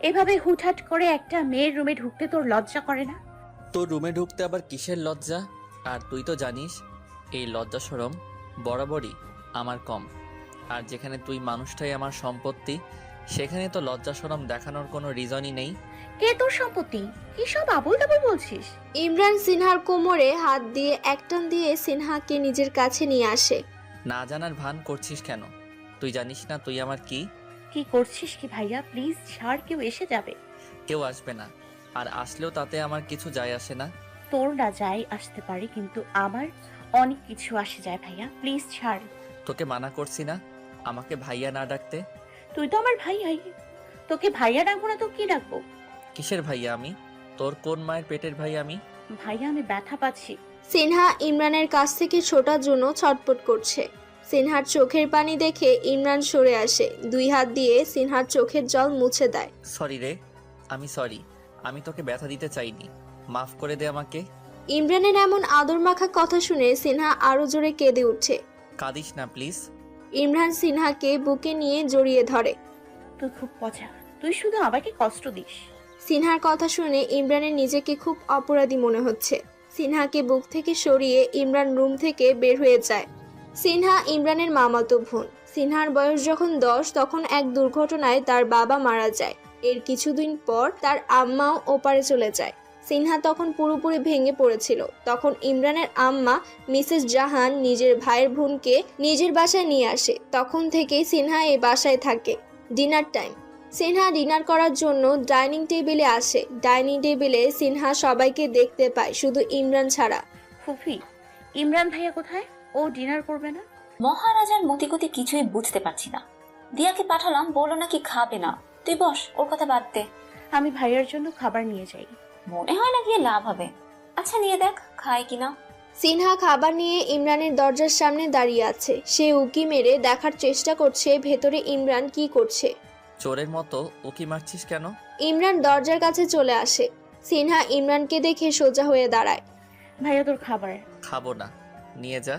এভাবে হুটহাট করে একটা মেয়ের রুমে ঢুকতে তোর লজ্জা করে না? তোর রুমে ঢুকতে আবার কিসের লজ্জা? আর তুই তো জানিস এই লজ্জা শরম বরাবরই আমার কম। আর যেখানে তুই মানুষটাই আমার সম্পত্তি, সেখানে তো লজ্জা শরম দেখানোর কোনো রিজনই নেই। কে তোর সম্পত্তি? কি সব আবল তাবল বলছিস? ইমরান সিনহার কোমরে হাত দিয়ে একটান দিয়ে সিনহাকে নিজের কাছে নিয়ে আসে। না জানার ভান করছিস কেন? তুই জানিস না তুই আমার কি? কি করছিস কি ভাইয়া? প্লিজ ছাড়, কেউ এসে যাবে। কেউ আসবে না, আর আসলেও তাতে আমার কিছু যায় আসে না। তোর না যাই আসতে পারে, কিন্তু আমার অনেক কিছু আসে যায় ভাইয়া, প্লিজ ছাড়। তোকে মানা করছি না আমাকে ভাইয়া না ডাকতে। তুই তো আমার ভাইয়াই। তোকে ভাইয়া ডাকবো না তো কি ডাকবো? কিসের ভাইয়া আমি? তোর কোন মায়ের পেটের ভাই আমি? ভাইয়া, আমি ব্যথা পাচ্ছি। সিনহা ইমরানের কাছ থেকে ছোটার জন্য ছটপট করছে। সিনহার চোখের পানি দেখে ইমরান সরে আসে, 2 হাত দিয়ে সিনহার চোখের জল মুছে দেয়। সরি রে, আমি সরি। আমি তোকে ব্যথা দিতে চাইনি, মাফ করে দে আমাকে। ইমরানের এমন আদর মাখা কথা শুনে সিনহা আরো জোরে কেঁদে উঠে। কাঁদিস না প্লিজ। ইমরান সিনহাকে বুকে নিয়ে জড়িয়ে ধরে। তুই খুব পচা, তুই শুধু আমাকে কষ্ট দিস। সিনহার কথা শুনে ইমরানের নিজেকে খুব অপরাধী মনে হচ্ছে। সিনহাকে বুক থেকে সরিয়ে ইমরান রুম থেকে বের হয়ে যায়। সিনহা ইমরানের মামাতো বোন। সিনহার বয়স যখন 10 তখন এক দুর্ঘটনায় তার বাবা মারা যায়। এর কিছুদিন পর তার আম্মাও ওপারে চলে যায়। সিনহা তখন পুরোপুরি ভেঙে পড়েছিল। তখন ইমরানের আম্মা মিসেস জাহান নিজের ভাইয়ের বোনকে নিজের বাসায় নিয়ে আসে। তখন থেকেই সিনহা এই বাসায় থাকে। Dinner time. সিনহা ডিনার করার জন্য ডাইনিং টেবিলে আসে। ডাইনিং টেবিলে সিনহা সবাইকে দেখতে পায়, শুধু ইমরান ছাড়া। ফুফি, ইমরান ভাইয়া কোথায়? ও ডিনার করবে না? মহারাজার মতিগতি কিছুই বুঝতে পারছি না। দিয়াকে পাঠালাম, বললো নাকি খাবে না। তুই বস, ওর কথা বাদ দে। আমি ভাইয়ার জন্য খাবার নিয়ে যাই। মনে হয় না গিয়ে লাভ হবে। আচ্ছা নিয়ে দেখ খায় কিনা। সিনহা খাবার নিয়ে ইমরানের দরজার সামনে দাঁড়িয়ে আছে। সে উকি মেরে দেখার চেষ্টা করছে ভেতরে ইমরান কি করছে। চোরের মতো উকি মারছিস কেন? ইমরান দরজার কাছে চলে আসে। সিনহা ইমরানকে দেখে সোজা হয়ে দাঁড়ায়। ভাইয়া তোর খাবার। খাবো না, নিয়ে যা।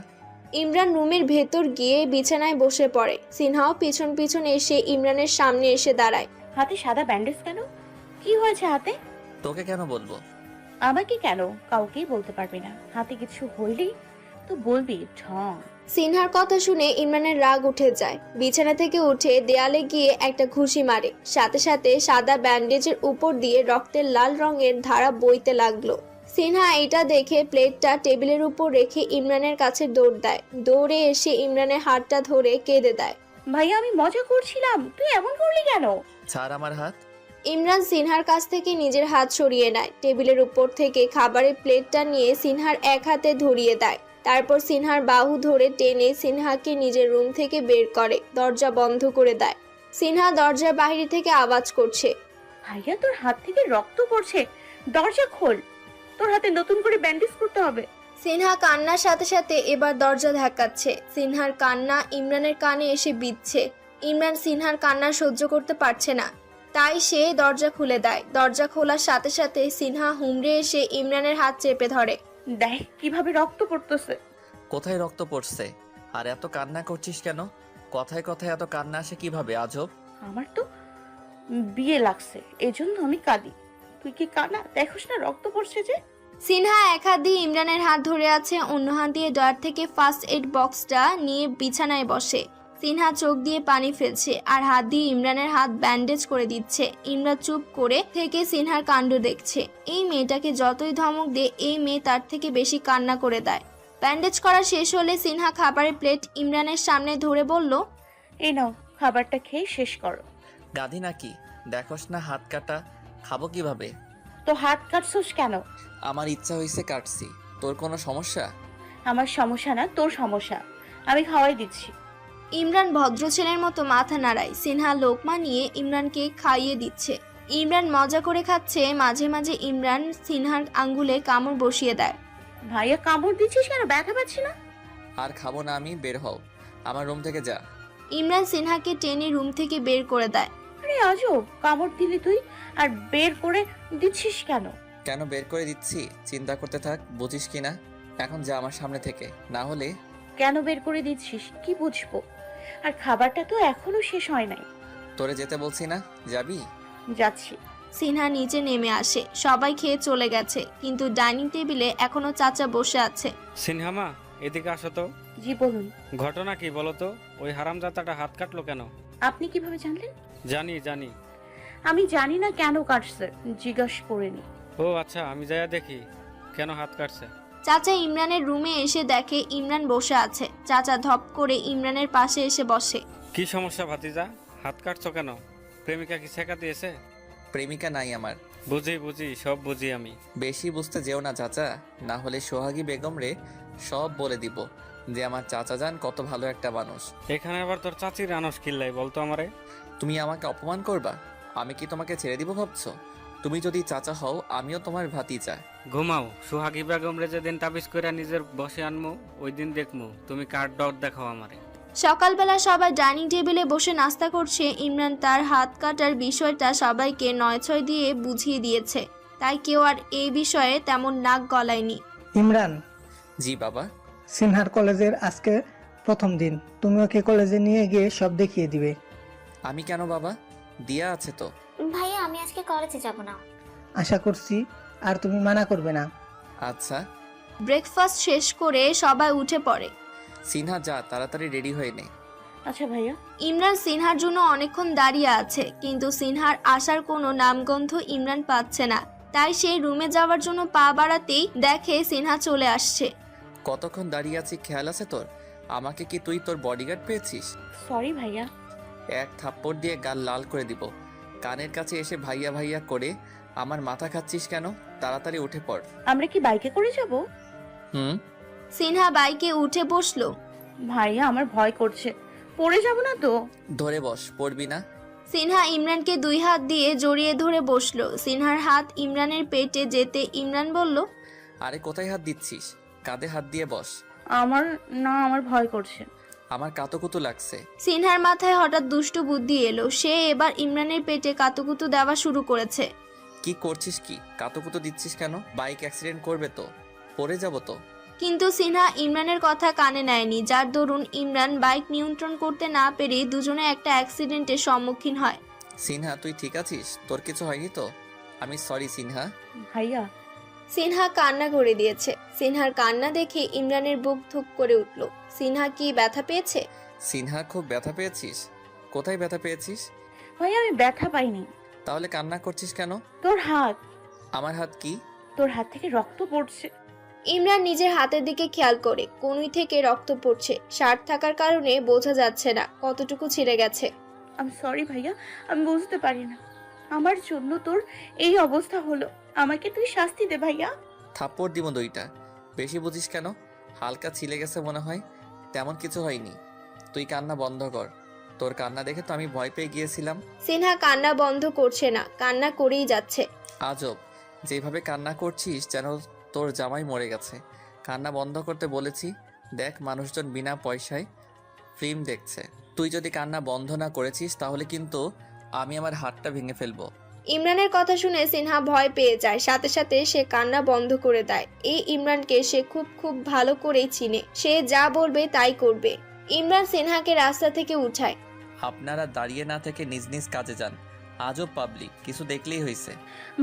ইমরান রুমের ভেতর গিয়ে বিছানায় বসে পড়ে। সিনহাও পিছন পিছন এসে ইমরানের সামনে এসে দাঁড়ায়। হাতে সাদা ব্যান্ডেজ কেন? কি হয়েছে হাতে? তোকে কেন বলবো? আমাকে কেন? কাউকেই বলতে পারবি না। হাতে কিছু হইলেই তো বলবি। ঢং। সিনহার কথা শুনে ইমরানের রাগ উঠে যায়। বিছানা থেকে উঠে দেয়ালে গিয়ে একটা ঘুষি মারে। সাথে সাথে সাদা ব্যান্ডেজের উপর দিয়ে রক্তের লাল রঙের ধারা বইতে লাগলো। সিনহা এটা দেখে প্লেটটা টেবিলের উপর রেখে ইমরানের কাছে দৌড় দেয়। দৌড়ে এসে ইমরানের হাতটা ধরে কেঁদে দেয়। ভাইয়া, আমি মজা করছিলাম, তুই এমন করলি কেন? ছাড় আমার হাত। ইমরান সিনহার কাছ থেকে নিজের হাত সরিয়ে নেয়। টেবিলের উপর থেকে খাবারের প্লেটটা নিয়ে সিনহার এক হাতে ধরিয়ে দেয়। তারপর সিনহার বাহু ধরে টেনে সিনহাকে নিজের রুম থেকে বের করে, দরজা বন্ধ করে দেয়। সিনহা দরজার বাইরে থেকে আওয়াজ করছে। ভাইয়া, তোর হাত থেকে রক্ত পড়ছে, দরজা খোল। তোর হাতে নতুন করে ব্যান্ডেজ করতে হবে। সিনহা কান্নার সাথে সাথে এবার দরজা ধাক্কাচ্ছে। সিনহার কান্না ইমরানের কানে এসে বিঁধছে। ইমরান সিনহার কান্না সহ্য করতে পারছে না, তাই সে দরজা খুলে দেয়। দরজা খোলার সাথে সাথে সিনহা হুমড়ে এসে ইমরানের হাত চেপে ধরে। দেখ কিভাবে রক্ত পড়তেছে। কোথায় রক্ত পড়ছে? আর এত কান্না করছিস কেন? কথায় কথায় এত কান্না আসে কিভাবে আজব? আমার তো বিয়ে লাগছে, এজন্য আমি কাঁদি। তুই কি কানা দেখোস না রক্ত পড়ছে যে? সিনহা এক হাত দিয়ে ইমরানের হাত ধরে আছে, অন্য হাত দিয়ে ডয়ার থেকে ফার্স্ট এড বক্সটা নিয়ে বিছানায় বসে। সিনহা চোখ দিয়ে পানি ফেলছে আর হাত দিয়ে ইমরানের হাত ব্যান্ডেজ করে দিচ্ছে। ইমরান চুপ করে থেকে সিনহার কাণ্ড দেখছে। এই মেয়েটাকে যতই ধমক দিয়ে এই মেয়ে তার থেকে বেশি কান্না করে দেয়। ব্যান্ডেজ করা শেষ হলে সিনহা খাবারের প্লেট ইমরানের সামনে ধরে বলল, এই নাও, খাবারটা খেয়ে শেষ করো। গাধি নাকি? দেখোস না হাত কাটা, খাবো কিভাবে? তো হাত কাটছোস কেন? আমার ইচ্ছা হয়েছে কাটছি। তোর কোনো সমস্যা? আমার সমস্যা না, তোর সমস্যা। আমি খাওয়াই দিচ্ছি। ইমরান ভদ্র ছেলের মতো মাথা নাড়ায়। সিনহা লোকমা নিয়ে ইমরানকে খাইয়ে দিচ্ছে। ইমরান মজা করে খাচ্ছে। মাঝে মাঝে ইমরান সিনহার আঙ্গুলে কামড় বসিয়ে দেয়। ভাইয়া, কামড় দিচ্ছিস কেন? ব্যথা পাচ্ছি না। আর খাবো না আমি, বের হও আমার রুম থেকে যা। ইমরান সিনহাকে টেনে রুম থেকে বের করে দেয়। আরে আজব, কামড় দিলি তুই আর বের করে দিচ্ছিস কেন? কেন বের করে দিচ্ছি চিন্তা করতে থাক, বুঝিস কিনা? এখন যা আমার সামনে থেকে, না হলে। কেন বের করে দিচ্ছিস কি বুঝবো? আর খাবারটা তো এখনো শেষ হয় নাই। তোরে যেতে বলছি না, যাবি? যাচ্ছি। সিনহা নিচে নেমে আসে। সবাই খেয়ে চলে গেছে, কিন্তু ডাইনিং টেবিলে এখনো চাচা বসে আছে। সিনহামা, এদিকে আসো তো। জি বলুন। ঘটনা কি বলো তো? ওই হারামজাদাটা হাত কাটলো কেন? আপনি কিভাবে জানলেন? জানি। আমি জানি না কেন কাটছে, জিজ্ঞাসা করিনি। ও আচ্ছা, আমি যাইয়া দেখি কেন হাত কাটছে। চাচা ইমরানের রুমে এসে দেখে ইমরান বসে আছে। চাচা ধপ করে ইমরানের পাশে এসে বসে। কি সমস্যা ভাতিজা, হাত কাটছো কেন? প্রেমিকা কি ছেকা দিয়েছে? প্রেমিকা নাই আমার। বুঝি, সব বুঝি আমি। বেশি বুঝতে যেও না চাচা, না হলে সোহাগী বেগম রে সব বলে দিব যে আমার চাচা যান কত ভালো একটা মানুষ। এখানে আবার তোর চাচির আনস কিল্লাই বলতো আমারে। তুমি আমাকে অপমান করবা? আমি কি তোমাকে ছেড়ে দিব ভাবছো? তুমি যদি চাচা হও আমিও তোমার ভাতিজা। ঘুমাও, সোহাগী বেগম রে যেদিন তাবিজ করে নিজের বসে আনমু ওই দিন দেখমু তুমি কার ডর দেখাও আমারে। সকালবেলা সবাই ডাইনিং টেবিলে বসে নাস্তা করছে। ইমরান তার হাত কাটার বিষয়টা সবাইকে ৯-৬ দিয়ে বুঝিয়ে দিয়েছে, তাই কেউ আর এই বিষয়ে তেমন নাক গলায়নি। ইমরান, জি বাবা। সিনহার কলেজের আজকে প্রথম দিন, তুমি ওকে কলেজে নিয়ে গিয়ে সব দেখিয়ে দিবে। আমি কেন বাবা? দিয়া আছে তো। ভাইয়া আমি আজকে কলেজে যাব না। আশা করছি আর তুমি মানা করবে না। আচ্ছা। ব্রেকফাস্ট শেষ করে সবাই উঠে পড়ে। সিনহা যা তাড়াতাড়ি রেডি হয়ে নে। আচ্ছা ভাইয়া। ইমরান সিনহার জন্য অনেকক্ষণ দাঁড়িয়ে আছে, কিন্তু সিনহার আসার কোনো নামগন্ধ ইমরান পাচ্ছে না। তাই সে রুমে যাওয়ার জন্য পা বাড়াতেই দেখে সিনহা চলে আসছে। কতক্ষণ দাঁড়িয়ে আছি খেয়াল আছে তোর? আমাকে কি তুই তোর বডিগার্ড পেয়েছিস? সরি ভাইয়া। এক থাপ্পড় দিয়ে গাল লাল করে দিব। কানের কাছে এসে ভাইয়া ভাইয়া করে আমার মাথা খাচ্ছিস কেন? তাড়াতাড়ি উঠে পড়। আমরা কি বাইকে করে যাব? হুম। সিনহা বাইকে উঠে বসলো। ভাইয়া আমার ভয় করছে, পড়ে যাব না তো? ধরে বস, পড়বি না। সিনহা ইমরানকে 2 হাত দিয়ে জড়িয়ে ধরে বসলো। সিনহার হাত ইমরানের পেটে যেতে ইমরান বলল, আরে কোথায় হাত দিচ্ছিস? কাঁধে হাত দিয়ে বস। আমার ভয় করছে। আমার কাতুকুতু লাগছে। সিনহার মাথায় হঠাৎ দুষ্টু বুদ্ধি এলো। সে এবার ইমরানের পেটে কাতুকুতু দেওয়া শুরু করেছে। কি করছিস কি? কাতুকুতু দিচ্ছিস কেন? বাইক অ্যাক্সিডেন্ট করবে তো, পড়ে যাব তো। কিন্তু সিনহা ইমরানের কথা কানে নেয়নি, যার দরুন ইমরান বাইক নিয়ন্ত্রণ করতে না পেরে দুজনে একটা অ্যাক্সিডেন্টের সম্মুখীন হয়। সিনহা তুই ঠিক আছিস? তোর কিছু হয়নি তো? আমি সরি সিনহা। ভাইয়া। সিনহা কান্না করে দিয়েছে। সিনহার কান্না দেখে ইমরানের বুক ধুক করে উঠল। সিনহা কি ব্যথা পেয়েছে? সিনহা খুব ব্যথা পেয়েছিস? কোথায় ব্যথা পেয়েছিস? ভাইয়া আমি ব্যথা পাইনি। তাহলে কান্না করছিস কেন? তোর হাত। আমার হাত কি? তোর হাত থেকে রক্ত পড়ছে। ইমরান নিজের হাতের দিকে খেয়াল করে, কনুই থেকে রক্ত পড়ছে। শার্ট থাকার কারণে বোঝা যাচ্ছে না কতটুকু ছিঁড়ে গেছে। আমি সরি ভাইয়া, আমি বুঝতে পারি না। আমার জন্য তোর এই অবস্থা হলো, আমাকে তুই শাস্তি দে ভাইয়া। থাপ্পড় দিব 2টা। বেশি বুঝিস কেন? হালকা ছিলে গেছে মনে হয়, তেমন কিছু হয়নি। তুই কান্না বন্ধ কর। তোর কান্না দেখে তো আমি ভয় পেয়ে গিয়েছিলাম। সিনহা কান্না বন্ধ করছে না, কান্না করেই যাচ্ছে। আজব, যেভাবে কান্না করছিস যেন তোর জামাই মরে গেছে। কান্না বন্ধ করতে বলেছি। দেখ মানুষজন বিনা পয়সায় ফিল্ম দেখছে। তুই যদি কান্না বন্ধ না করেছিস তাহলে কিন্তু আমি আমার হাতটা ভেঙে ফেলবো। ইমরানের কথা শুনে সিনহা ভয় পেয়ে যায়, সাথে সাথে সে কান্না বন্ধ করে দেয়। এই ইমরানকে সে খুব ভালো করেই চিনে, সে যা বলবে তাই করবে। ইমরান সিনহাকে রাস্তা থেকে উঠায়। আপনারা দাঁড়িয়ে না থেকে নিজ নিজ কাজে যান। আজব পাবলিক, কিছু দেখলেই হয়েছে।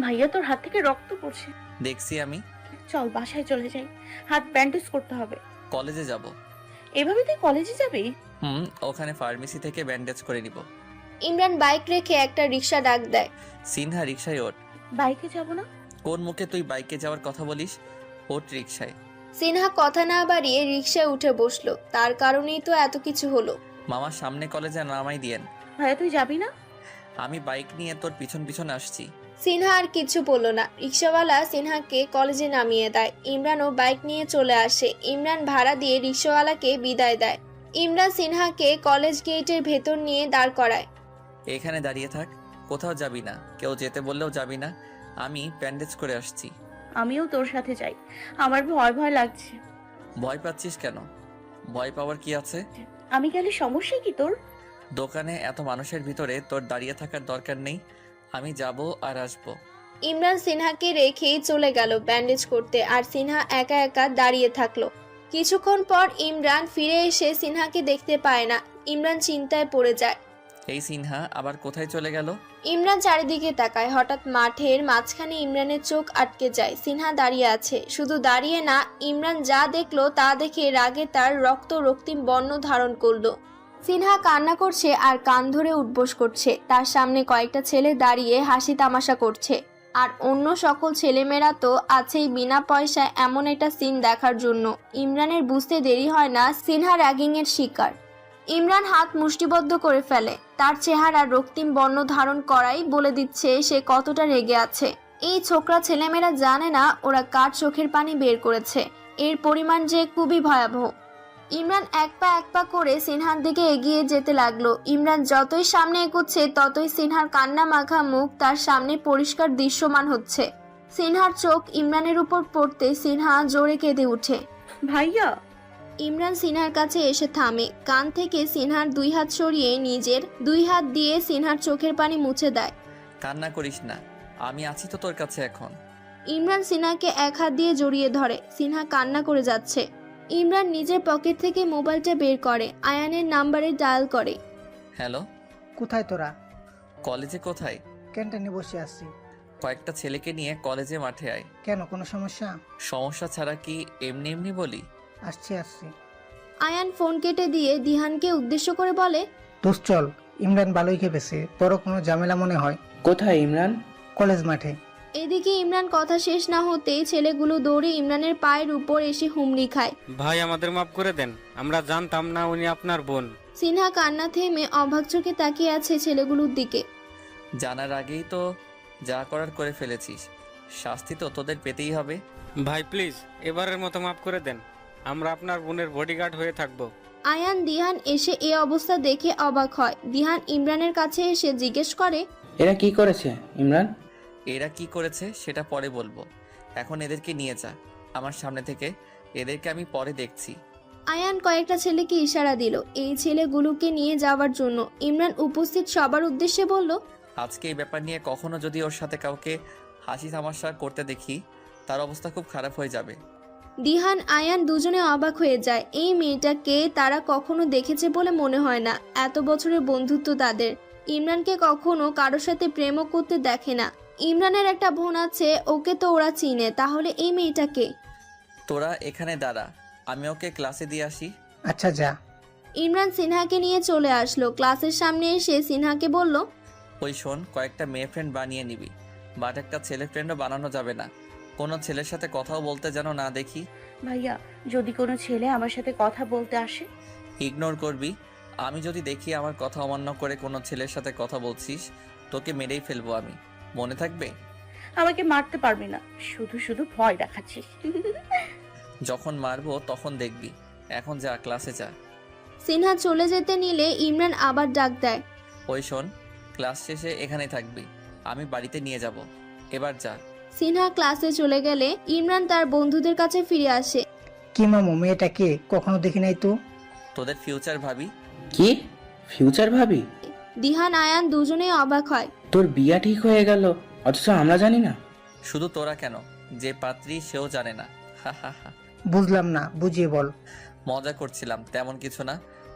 ভাইয়া তোর হাত থেকে রক্ত পড়ছে। দেখছি আমি। চল বাসায় চলে যাই, হাত ব্যান্ডেজ করতে হবে। কলেজে যাব। এভাবে তুই কলেজে যাবি? ওখানে ফার্মেসি থেকে ব্যান্ডেজ করে নিব। ইমরান বাইক রেখে একটা রিকশা ডাক দেয়। সিনহা রিকশায় ওঠ। বাইকে যাব না। কোন মুখে তুই বাইকে যাওয়ার কথা বলিস? ওঠ রিকশায়। সিনহা কথা না বাড়িয়ে রিকশায় উঠে বসলো। তার কারণেই তো এত কিছু হলো। মামার সামনে কলেজে নামাই দিয়েন। ভাইয়া তুই যাবি না? আমি বাইক নিয়ে তোর পিছন পিছন আসছি। সিনহা আর কিছু বলল না। রিকশাওয়ালা সিনহাকে কলেজে নামিয়ে দেয়। ইমরানও বাইক নিয়ে চলে আসে। ইমরান ভাড়া দিয়ে রিকশাওয়ালাকে বিদায় দেয়। ইমরান সিনহাকে কলেজ গেটের ভেতর নিয়ে দাঁড় করায়। এখানে দাঁড়িয়ে থাক, কোথাও যাবি না। কেউ যেতে বললেও যাবি না। আমি ব্যান্ডেজ করে আসছি। আমিও তোর সাথে যাই, আমার ভয় ভয় লাগছে। ভয় পাচ্ছিস কেন? ভয় পাওয়ার কি আছে? আমি গেলে সমস্যা কি তোর? দোকানে এত মানুষের ভিতরে তোর দাঁড়িয়ে থাকার দরকার নেই। আমি যাব আর আসবো। ইমরান সিনহাকে রেখেই চলে গেল ব্যান্ডেজ করতে, আর সিনহা একা একা দাঁড়িয়ে থাকলো। কিছুক্ষণ পর ইমরান ফিরে এসে সিনহাকে দেখতে পায় না। ইমরান চিন্তায় পড়ে যায়। এই সিনহা আবার কোথায় চলে গেল? ইমরান চারিদিকে তাকায়, হঠাৎ মাঠের মাঝখানে ইমরানের চোখ আটকে যায়। সিনহা দাঁড়িয়ে আছে, শুধু দাঁড়িয়ে না, ইমরান যা দেখলো তা দেখে রাগে তার রক্ত রক্তিম বর্ণ ধারণ করলো। সিনহা কান্না করছে আর কান ধরে উঠবোস করছে। তার সামনে কয়েকটা ছেলে দাঁড়িয়ে হাসি তামাশা করছে, আর অন্য সকল ছেলেমেয়েরা তো আছেই বিনা পয়সায় এমন একটা সিন দেখার জন্য। ইমরানের বুঝতে দেরি হয় না সিনহা র্যাগিংয়ের শিকার। ইমরান হাত মুষ্টিবদ্ধ করে ফেলে, তার চেহারা রক্তিম বর্ণ ধারণ করাই বলে দিচ্ছে সে কতটা রেগে আছে। এই ছোকরা ছেলেমেয়েরা জানে না ওরা কার চোখের পানি বের করেছে, এর পরিমাণ যে খুবই ভয়াবহ। ইমরান এক পা করে সিনহার দিকে এগিয়ে যেতে লাগলো। ইমরান যতই সামনে এগোচ্ছে ততই সিনহার কান্না মাখা মুখ তার সামনে পরিষ্কার দৃশ্যমান হচ্ছে। সিনহার চোখ ইমরানের উপর পড়তে সিনহা জোরে কেঁদে ওঠে। ভাইয়া। ইমরান সিনহার কাছে এসে থামে, কান থেকে সিনহার 2 হাত সরিয়ে নিজের 2 হাত দিয়ে সিনহার চোখের পানি মুছে দেয়। কান্না করিস না, আমি আছি তো তোর কাছে এখন। ইমরান সিনহাকে 1 হাত দিয়ে জড়িয়ে ধরে। সিনহা কান্না করে যাচ্ছে। ইমরান নিজের পকেট থেকে মোবাইলটা বের করে, আয়ানের নাম্বারে ডায়াল করে। হ্যালো। কোথায় তোরা? কলেজে কোথায়? ক্যান্টিনে বসে আছি। কয়েকটা ছেলেকে নিয়ে কলেজে মাঠে আয়। কেন, কোনো সমস্যা? সমস্যা ছাড়া কি এমনি এমনি বলি? আসছি। আয়ান ফোন কেটে দিয়ে দিহানকে উদ্দেশ্য করে বলে, দোস্ত চল, ইমরান ভালোই খেপেছে, বড় কোনো ঝামেলা মনে হয়। কোথায় ইমরান? কলেজ মাঠে। এদিকে ইমরান কথা শেষ না হতেই ছেলেগুলো দৌড়ে ইমরানের পায়ের উপর এসে হুমড়ি খায়। ভাই আমাদের মাফ করে দেন, আমরা জানতাম না উনি আপনার বোন। সিনহা কান্না থেমে অবাক চোখে তাকিয়ে আছে ছেলেগুলোর দিকে। জানার আগেই তো যা করার করে ফেলেছিস, শাস্তি তো তোদের পেতেই হবে। ভাই প্লিজ এবারের মতো মাফ করে দেন, আমরা আপনার বোনের বডিগার্ড হয়ে থাকবো। আয়ান দিহান এসে এ অবস্থা দেখে অবাক হয়। দিহান ইমরানের কাছে এসে জিজ্ঞেস করে, এরা কি করেছে ইমরান? এরা কি করেছে সেটা পরে বলবো, এখন এদেরকে নিয়ে যা আমার সামনে থেকে, এদেরকে আমি পরে দেখছি। আয়ান কয়েকটা ছেলেকে ইশারা দিল এই ছেলেগুলোকে নিয়ে যাওয়ার জন্য। ইমরান উপস্থিত সবার উদ্দেশ্যে বলল, আজকে এই ব্যাপার নিয়ে কখনো যদি ওর সাথে কাউকে হাসি তামাশা করতে দেখি, তার অবস্থা খুব খারাপ হয়ে যাবে। দিহান আয়ান দুজনে অবাক হয়ে যায়। এই মেয়েটাকে তারা কখনো দেখেছে বলে মনে হয় না। এত বছরের বন্ধুত্ব তাদের। ইমরানকে কখনো কারোর সাথে প্রেমও করতে দেখে না। ইমরানের একটা বোন আছে, ওকে তো ওরা চিনে, তাহলে এই মেয়েটাকে? তোরা এখানে দাঁড়া, আমি ওকে ক্লাসে দিয়ে আসি। আচ্ছা যা। ইমরান সিনহাকে নিয়ে চলে আসলো। ক্লাসের সামনে এসে সিনহাকে বলল, ওই শোন, কয়েকটা মেয়ে ফ্রেন্ড বানিয়ে নিবি, বাট একটা ছেলে ফ্রেন্ডও বানানো যাবে না। কোনো ছেলের সাথে কথাও বলতে যেন না দেখি। ভাইয়া, যদি কোনো ছেলে আমার সাথে কথা বলতে আসে? ইগনোর করবি। আমি যদি দেখি আমার কথা অমান্য করে কোনো ছেলের সাথে কথা বলছিস, তোকে মেরেই ফেলবো আমি, মনে থাকবে। আমাকে মারতে পারবি না, শুধু শুধু ভয় দেখাচ্ছিস। যখন মারবো তখন দেখবি, এখন যা ক্লাসে যা। সিনহা চলে যেতে নিলে ইমরান আবার ডাক দেয়, ওই শোন, ক্লাস শেষে এখানেই থাকবি, আমি বাড়িতে নিয়ে যাব, এবার যা। সিনহা ক্লাসে চলে গেলে ইমরান তার বন্ধুদের কাছে ফিরে আসে। কি মামু, মেয়েটাকে কখনো দেখি নাই তো। তোদের ফিউচার ভাবি। কি ফিউচার ভাবি? দিহান আয়ান দুজনেই অবাক হয়। তোর বিয়া ঠিক হয়ে গেল, অথচ আমরা জানি না। শুধু তোরা কেন, যে পাত্রী সেও জানে না। হা হা হা। বুঝলাম না, বুঝিয়ে বল। মজা করছিলাম, তেমন কিছু না।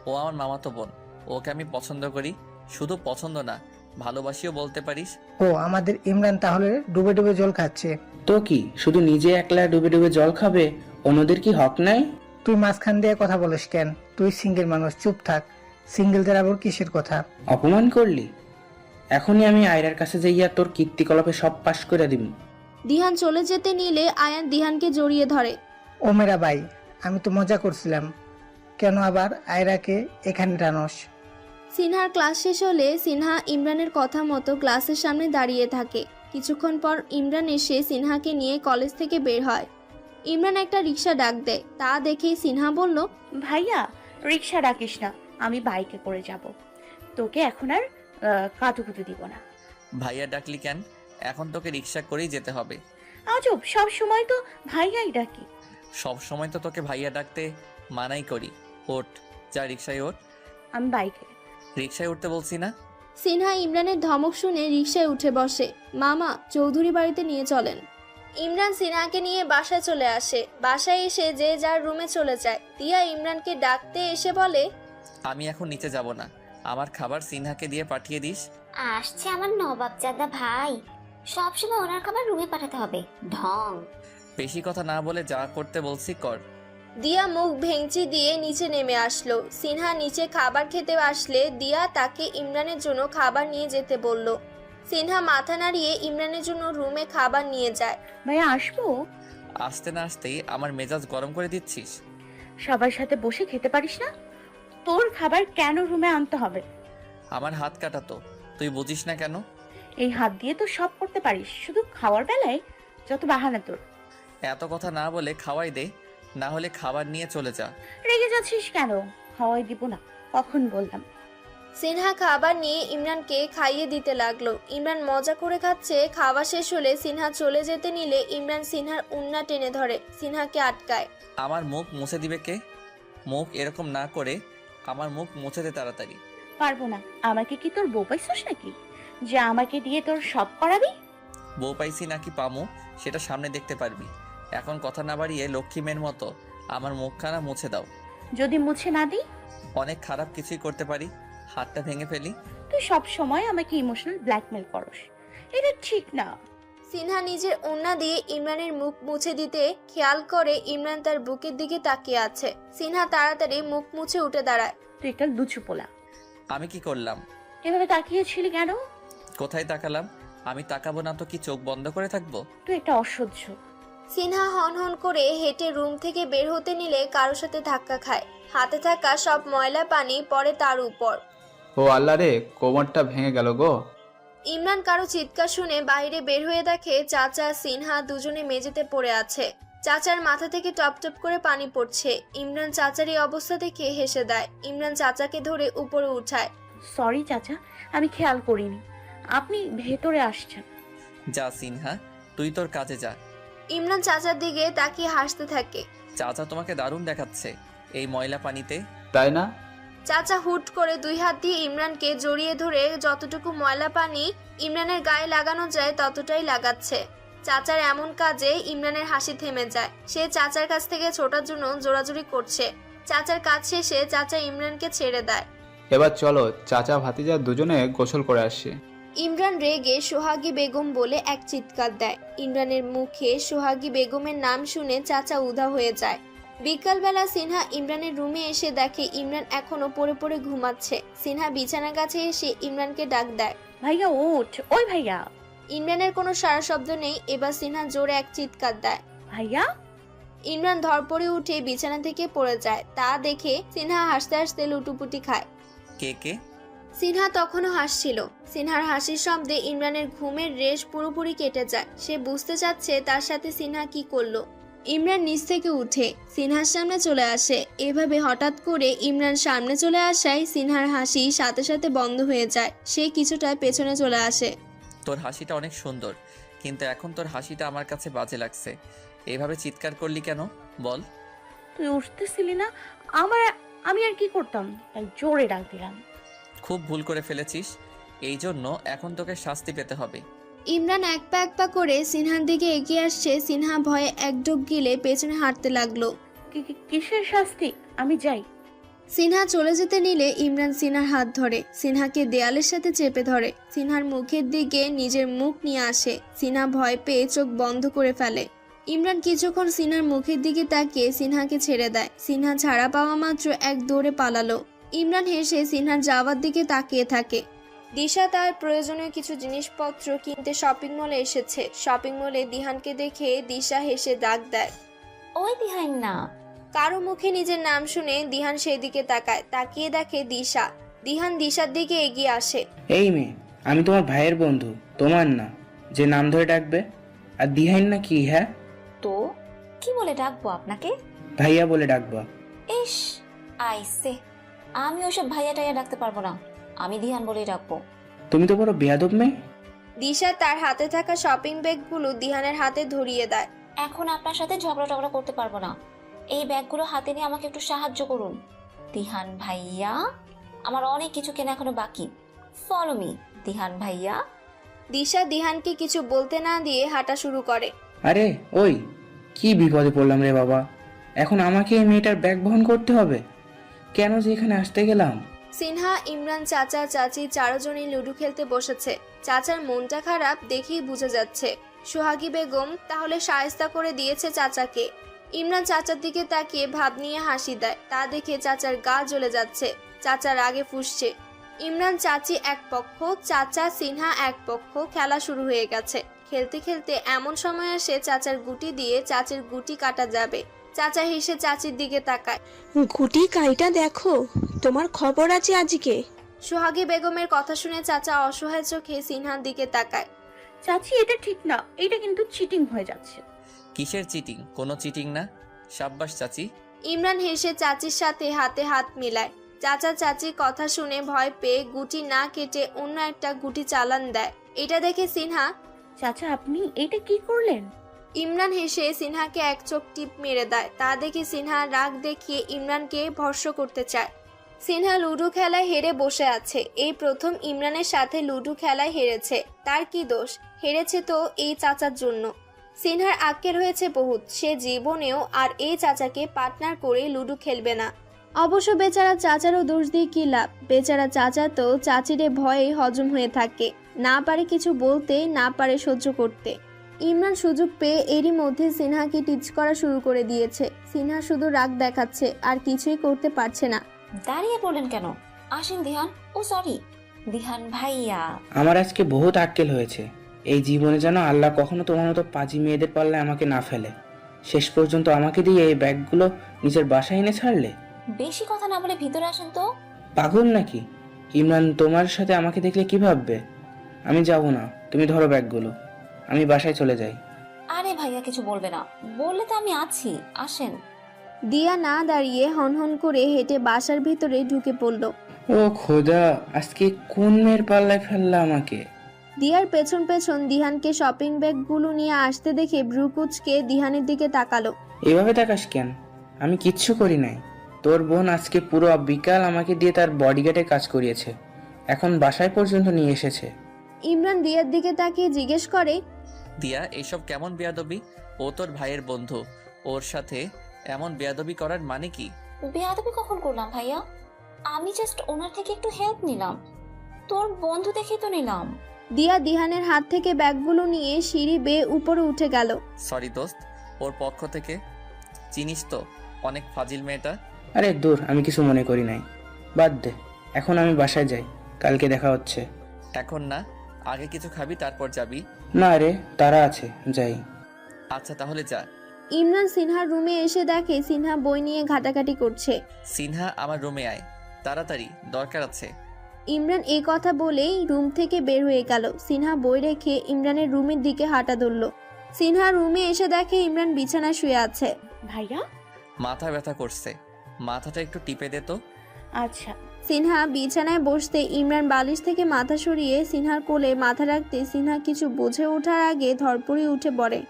ও আমার মামাতো বোন, ওকে আমি পছন্দ করি, শুধু পছন্দ না, ভালোবাসিও বলতে পারিস। ও, আমাদের ইমরান তাহলে ডুবে ডুবে জল খাচ্ছে। তো কি শুধু নিজে একলা ডুবে ডুবে জল খাবে, অন্যদের কি হক নাই? তুই মাঝখান দিয়ে কথা বলিস কেন? তুই সিঙ্গেল মানুষ, চুপ থাক। সিঙ্গেলদের আবার কিসের কথা? অপমান করলি? এখনই আমি আয়রার কাছে যাইয়া তোর কীর্তিকলাপে সব পাশ করে দিব। দিহান চলে যেতে নিলে আয়ান দিহানকে জড়িয়ে ধরে। ও মেরা ভাই, আমি তো মজা করছিলাম, কেন আবার আয়রাকে এখানে টানস? সিনহার ক্লাস শেষ হলে সিনহা ইমরানের কথা মতো ক্লাসের সামনে দাঁড়িয়ে থাকে। কিছুক্ষণ পর ইমরান এসে সিনহাকে নিয়ে কলেজ থেকে বের হয়। ইমরান একটা রিক্সা ডাক দেয়, তা দেখেই সিনহা বলল, ভাইয়া, রিক্সা ডাকিস না, আমি বাইকে করে যাব। তোকে এখন আর কাতুকুতু দিব না। ভাইয়া ডাকলি কেন? এখন তোকে রিক্সা করেই যেতে হবে। আজব, সব সময় তো ভাইয়াই ডাকি। সব সময় তো তোকে ভাইয়া ডাকতে মানাই করি। ওঠ, যা রিক্সায় ওঠ। আমি বাইকে। রিক্সায় উঠতে বলছি না? সিনহা ইমরানের ধমক শুনে রিকশায় উঠে বসে। মামা, চৌধুরী বাড়িতে নিয়ে চলেন। ইমরান সিনহাকে নিয়ে বাসায় চলে আসে। বাসায় এসে যে যার রুমে চলে যায়। দিয়া ইমরানকে ডাকতে এসে বলে, আমি এখন নিচে যাব না, আমার খাবার সিনহাকে দিয়ে পাঠিয়ে দিস। আসছে আমার নবাবজাদা ভাই, সবসময় ওনার খাবার রুমে পাঠাতে হবে, ঢং। বেশি কথা না বলে যা করতে বলছি কর। দিয়া মুখ ভেঙচি দিয়ে নিচে নেমে আসলো। সিনহা নিচে খাবার খেতে আসলে দিয়া তাকে ইমরানের জন্য খাবার নিয়ে যেতে বলল। সিনহা মাথা নাড়িয়ে ইমরানের জন্য রুমে খাবার নিয়ে যায়। ভাইয়া আসবো? আসতে না আসতেই আমার মেজাজ গরম করে দিচ্ছিস। সবার সাথে বসে খেতে পারিস না? তোর খাবার কেন রুমে আনতে হবে? আমার হাত কাটা তো, তুই বুঝিস না কেন? এই হাত দিয়ে তো সব করতে পারিস, শুধু খাওয়ার বেলায় যত বাহানা তোর। এত কথা না বলে খাওয়াই দে, না হলে খাবার নিয়ে চলে যা। রেগে যাচ্ছিস কেন? খাওয়াই দিব না, কখন বললাম? সিনহা খাবার নিয়ে ইমরানকে খাইয়ে দিতে লাগলো। ইমরান মজা করে খাচ্ছে। খাওয়া শেষ হলে সিনহা চলে যেতে নিলে ইমরান সিনহার উন্না টেনে ধরে, সিনহাকে আটকায়। আমার মুখ মুছে দিবে কে? মুখ এরকম না করে আমার মুখ মুছে দে তাড়াতাড়ি। পারবো না। আমাকে কি তোর বউ পাইছিস নাকি যে আমাকে দিয়ে তোর সব করাবি? বউ পাইছি নাকি পামু সেটা সামনে দেখতে পারবি। এখন কথা না বাড়িয়ে লক্ষ্মী মেয়ের মতো আমার মুখখানা মুছে দাও। যদি মুছে না দিই? অনেক খারাপ কিছুই করতে পারি, হাতটা ভেঙে ফেলি। তুই সব সময় আমাকে ইমোশনাল ব্ল্যাকমেল করস, এটা ঠিক না। সিনহা নিজের ওন্না দিয়ে ইমরানের মুখ মুছে দিতে খেয়াল করে ইমরান তার বুকের দিকে তাকিয়ে আছে। সিনহা তাড়াতাড়ি মুখ মুছে উঠে দাঁড়ায়। তুই একটা লুচু পোলা। আমি কি করলাম? এভাবে তাকিয়েছিলি কেন? কোথায় তাকালাম? আমি তাকাবো না তো কি চোখ বন্ধ করে থাকবো? তুই একটা অসহ্য। সিনহা হন হন করে হেঁটে রুম থেকে বের হতে নিলে কারোর সাথে ধাক্কা খায়। হাতে থাকা সব ময়লা পানি পড়ে তার উপর। ও আল্লাহ রে, কোমরটা ভেঙে গেল গো। ইমরান কারো চিৎকার শুনে বাইরে বের হয়ে দেখে চাচা সিনহা দুজনে মেঝেতে পড়ে আছে। চাচার মাথা থেকে টপ টপ করে পানি পড়ছে। ইমরান চাচার এই অবস্থা দেখে হেসে দেয়। ইমরান চাচাকে ধরে উপরে উঠায়। সরি চাচা, আমি খেয়াল করিনি। আপনি ভেতরে আসছেন। যা সিনহা, তুই তোর কাজে যা। ইমরান চাচার দিকে তাকিয়ে হাসতে থাকে। চাচা তোমাকে দারুণ দেখাচ্ছে এই ময়লা পানিতে। তাই না? চাচা হুট করে দুই হাত দিয়ে ইমরানকে জড়িয়ে ধরে যতটুকু ময়লা পানি ইমরানের গায়ে লাগানো যায় ততটাই লাগাচ্ছে। চাচার এমন কাজে ইমরানের হাসি থেমে যায়। সে চাচার কাছ থেকে ছোটার জন্য জোরাজুরি করছে। চাচার কাজ শেষে চাচা ইমরানকে ছেড়ে দেয়। এবার চলো চাচা ভাতিজা দুজনে গোসল করে আসি। ইমরান রেগে সোহাগী বেগম বলে এক চিৎকার দেয়। ইমরানের মুখে সোহাগী বেগমের নাম শুনে চাচা উধা হয়ে যায়। বিকালবেলা সিনহা ইমরানের রুমে এসে দেখে ইমরান এখনো পড়ে পড়ে ঘুমাচ্ছে। সিনহা বিছানার কাছে এসে ইমরানকে ডাক দেয়। ভাইয়া ওঠ, ওই ভাইয়া। ইমরানের কোনো সারা শব্দ নেই। এবার সিনহা জোরে এক চিৎকার দেয়। ভাইয়া? ইমরান ধরপড়ে উঠে বিছানা থেকে পড়ে যায়। তা দেখে সিনহা হাসতে হাসতে লুটুপুটি খায়। কে কে? সিনহা তখনও হাসছিল। সিনহার হাসির শব্দে ইমরানের ঘুমের রেশ পুরোপুরি কেটে যায়। সে বুঝতে চাচ্ছে তার সাথে সিনহা কি করলো। ইমরান নিচ থেকে উঠে সিনহার সামনে চলে আসে। এভাবে হঠাৎ করে ইমরান সামনে চলে আসায় সিনহার হাসি সাথে সাথে বন্ধ হয়ে যায়। সে কিছুটা পেছনে চলে আসে। তোর হাসিটা অনেক সুন্দর, কিন্তু এখন তোর হাসিটা আমার কাছে বাজে লাগছে। এভাবে চিৎকার করলি কেন বল? তুই উঠতেছিলি না, আমি আর কি করতাম, তাই জোরে ডাক দিলাম। খুব ভুল করে ফেলেছিস, এই জন্য এখন তোকে শাস্তি পেতে হবে। ইমরান এক পা করে সিনহার দিকে এগিয়ে আসছে। সিনহা ভয়ে এক ডুব গিলে পেছনে হাঁটতে লাগলো। কিসের শাস্তি? আমি যাই। সিনহা চলে যেতে নিলে ইমরান সিনহার হাত ধরে সিনহাকে দেয়ালের সাথে চেপে ধরে। সিনহার মুখের দিকে নিজের মুখ নিয়ে আসে। সিনহা ভয় পেয়ে চোখ বন্ধ করে ফেলে। ইমরান কিছুক্ষণ সিনহার মুখের দিকে তাকিয়ে সিনহাকে ছেড়ে দেয়। সিনহা ছাড়া পাওয়া মাত্র এক দৌড়ে পালালো। ইমরান হেসে সিনহার যাওয়ার দিকে তাকিয়ে থাকে। দিশা তার প্রয়োজনীয় কিছু জিনিসপত্র কিনতে শপিং মলে এসেছে। শপিং মলে দিহানকে দেখে দিশা হেসে ডাক দেয়। ওই দিহান না। কারো মুখে নিজের নাম শুনে দিহান সেই দিকে তাকায়। তাকিয়ে দেখে দিশা। দিহান দিশার দিকে এগিয়ে আসে। এই মেয়ে, আমি তোমার ভাইয়ের বন্ধু, তোমার না, যে নাম ধরে ডাকবে। আর দিহাইন না কি? হ্যাঁ, তো কি বলে ডাকবো আপনাকে? ভাইয়া বলে ডাকবা। ইস আইসে, আমি ওসব ভাইয়া টাইয়া ডাকতে পারবো না। আমি দিহান বলেই ডাকবো। তুমি তো বড় বেয়াদব মেয়ে। দিশা তার হাতে থাকা শপিং ব্যাগগুলো দিহানের হাতে ধরিয়ে দেয়। এখন আপনার সাথে ঝগড়া টগড়া করতে পারবো না। এই ব্যাগগুলো হাতে নিয়ে আমাকে একটু সাহায্য করুন দিহান ভাইয়া। আমার অনেক কিছু কেনা এখনো বাকি। ফলো মি দিহান ভাইয়া। দিশা দিহানকে কিছু বলতে না দিয়ে হাঁটা শুরু করে। আরে ওই, কি বিপদে পড়লাম রে বাবা। এখন আমাকে এই মেয়েটার ব্যাগ বহন করতে হবে। কেন যে এখানে আসতে গেলাম। সিনহা, ইমরান, চাচা, চাচি চারজনই লুডো খেলতে বসেছে। চাচার মনটা খারাপ দেখেই বোঝা যাচ্ছে। সোহাগী বেগম তাহলে শায়েস্তা করে দিয়েছে চাচাকে। ইমরান চাচার দিকে তাকিয়ে ভাব নিয়ে হাসি দেয়। তা দেখে চাচার গা জ্বলে যাচ্ছে। চাচা রাগে ফুঁসছে। ইমরান চাচি এক পক্ষ, চাচা সিনহা এক পক্ষ। খেলা শুরু হয়ে গেছে। খেলতে খেলতে এমন সময় আসে চাচার গুটি দিয়ে চাচির গুটি কাটা যাবে। চাচা হেসে চাচির দিকে তাকায়। গুটি কাইটা দেখো, তোমার খবর আছে আজকে। সোহাগী বেগমের কথা শুনে চাচা অসহায় চোখে সিনহার দিকে তাকায়। চাচি এটা ঠিক না, এটা কিন্তু চিটিং হয়ে যাচ্ছে। কিসের চিটিং? কোনো চিটিং না। সাব্বাস চাচি। ইমরান হেসে চাচির সাথে হাতে হাত মিলায়। চাচা চাচির কথা শুনে ভয় পেয়ে গুটি না কেটে অন্য একটা গুটি চালান দেয়। এটা দেখে সিনহা, চাচা আপনি এটা কি করলেন? ইমরান হেসে সিনহাকে এক চোখ টিপ মেরে দেয়। তা দেখে সিনহা রাগ দেখিয়ে ইমরানকে ভর্ৎস করতে চায়। সিনহা লুডো খেলায় হেরে বসে আছে। এই প্রথম ইমরানের সাথে লুডো খেলায় হেরেছে। তার কি দোষ? হেরেছে তো এই চাচার জন্য। সিনহার আক্কেল হয়েছে বহুত। সে জীবনেও আর এই চাচাকে পার্টনার করে লুডো খেলবে না। অবশ্য বেচারা চাচারও দোষ দিয়ে কি লাভ? বেচারা চাচা তো চাচিরে ভয়ে হজম হয়ে থাকে। না পারে কিছু বলতে, না পারে সহ্য করতে। ইমরান সুযোগ পেয়ে এরই মধ্যে সিনহাকে টিচ করা শুরু করে দিয়েছে। সিনহা শুধু রাগ দেখাচ্ছে, আর কিছুই করতে পারছে না। দাঁড়িয়ে পড়লেন কেন? আসেন দিহান। ও সরি দিহান ভাইয়া। আমার আজকে বহুত আক্কেল হয়েছে। এই জীবনে যেন আল্লাহ কখনো তোমার মতো পাজি মেয়েদের পাল্লায় আমাকে না ফেলে। শেষ পর্যন্ত আমাকে দিয়ে এই ব্যাগগুলো নিজের বাসায় এনে ছাড়লে। বেশি কথা না বলে ভিতরে আসেন তো। পাগল নাকি? ইমরান তোমার সাথে আমাকে দেখলে কি ভাববে? আমি যাব না, তুমি ধরো ব্যাগগুলো, আমি বাসায় চলে যাই। আরে ভাইয়া কিছু বলবে না, বললে তো আমি আছি, আসেন। দিয়া না দাঁড়িয়ে হনহন করে হেঁটে বাসার ভিতরে ঢুকে পড়ল। ও খোদা, আজকে কোন মেয়ের পাল্লায় ফেললা আমাকে? দিয়ার পেছন পেছন দিহানকে শপিং ব্যাগগুলো নিয়ে আসতে দেখে ভ্রুকুচকে দিহানের দিকে তাকালো। এভাবে তাকাস কেন? আমি কিচ্ছু করি নাই। তোর বোন আজকে পুরো বিকাল আমাকে দিয়ে তার বডিগার্ডের কাজ করিয়েছে, এখন বাসায় পর্যন্ত নিয়ে এসেছে। ইমরান দিয়ার দিকে তাকিয়ে জিজ্ঞেস করে, দিয়া, এইসব কেমন বেয়াদবি? ও তোর ভাইয়ের বন্ধু, ওর সাথে এমন বেয়াদবি করার মানে কি? বেয়াদবি কখন করলাম ভাইয়া? আমি জাস্ট ওনার থেকে একটু হেল্প নিলাম। তোর বন্ধু দেখে তো নিলাম। দিয়া দিহানের হাত থেকে ব্যাগগুলো নিয়ে সিঁড়ি বেয়ে উপরে উঠে গেল। সরি দোস্ত, ওর পক্ষ থেকে। চিনিস তো, অনেক ফাজিল মেয়েটা। আরে দূর, আমি কিছু মনে করি নাই, বাদ দে। এখন আমি বাসায় যাই, কালকে দেখা হচ্ছে। এখন না, আগে কিছু খাবি তারপর যাবি। না রে, তারা আছে, যাই। আচ্ছা তাহলে যা। ইমরান সিনহার রুমে এসে দেখে সিনহা বই নিয়ে ঘাটাঘাটি করছে। সিনহা, আমার রুমে আয় তাড়াতাড়ি, দরকার আছে। ইমরান এই কথা বলেই রুম থেকে বের হয়ে গেল। সিনহা বই রেখে ইমরানের রুমের দিকে হাঁটা ধরল। সিনহা রুমে এসে দেখে ইমরান বিছানায় শুয়ে আছে। ভাইয়া? মাথা ব্যথা করছে, মাথাটা একটু টিপে দে তো। আচ্ছা। সিনহা বিছানায় বসতে ইমরান বালিশ থেকে মাথা সরিয়ে সিনহার কোলে মাথা রাখতে সিনহা কিছু বুঝে ওঠার আগে ধরপড়ে উঠে পড়ে।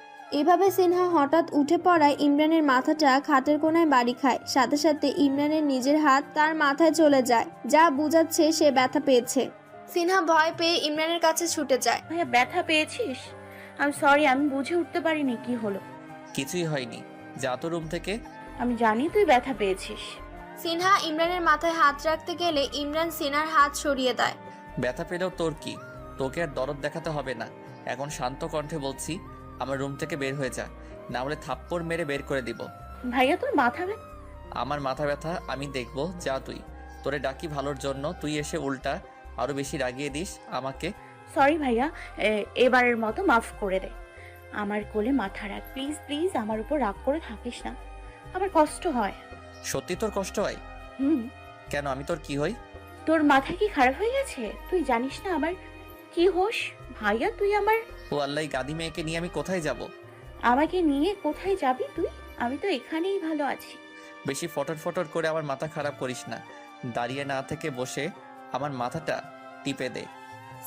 এভাবে সিনহা হঠাৎ উঠে পড়ায় ইমরানের মাথাটা খাটের কোনায় বাড়ি খায়। সাথে সাথে ইমরানের নিজের হাত তার মাথায় চলে যায়, যা বুঝাচ্ছে সে ব্যথা পেয়েছে। সিনহা ভয় পেয়ে ইমরানের কাছে ছুটে যায়। ভাইয়া ব্যথা পেয়েছিস? আমি সরি, আমি বুঝে উঠতে পারিনি কি হলো। কিছুই হয়নি, যা তো রুম থেকে। আমি জানি তুই ব্যথা পেয়েছিস। সিনহা ইমরানের মাথায় হাত রাখতে গেলে ইমরান সিনহার হাত সরিয়ে দেয়। ব্যথা পেলেও তোর কি? তোকে আর দরদ দেখাতে হবে না। এখন শান্ত কণ্ঠে বলছি, আমার রুম থেকে বের হয়ে যা, না হলে থাপ্পড় মেরে বের করে দিব। ভাইয়া তোর মাথা ব্যথা? আমার মাথা ব্যথা আমি দেখবো, যা তুই। তোরে ডাকি ভালোর জন্য, তুই এসে উল্টা আরো বেশি রাগিয়ে দিস আমাকে। সরি ভাইয়া, এবারের মতো মাফ করে দে। আমার কোলে মাথা রাখ প্লিজ প্লিজ, আমার উপর রাগ করে থাকিস না, আমার কষ্ট হয়। সত্যি তোর কষ্ট হয়? কেন, আমি তোর কি হই? তোর মাথা কি খারাপ হয়ে গেছে? তুই জানিস না আমার কি হোস? ভাইয়া তুই আমার। ও আল্লাহ, গাদি মেয়েকে নিয়ে আমি কোথায় যাব? আমাকে নিয়ে কোথায় যাবি তুই? আমি তো এখানেই ভালো আছি। বেশি ফটর ফটর করে আমার মাথা খারাপ করিস না। দাঁড়িয়ে না থেকে বসে আমার মাথাটা টিপে দে।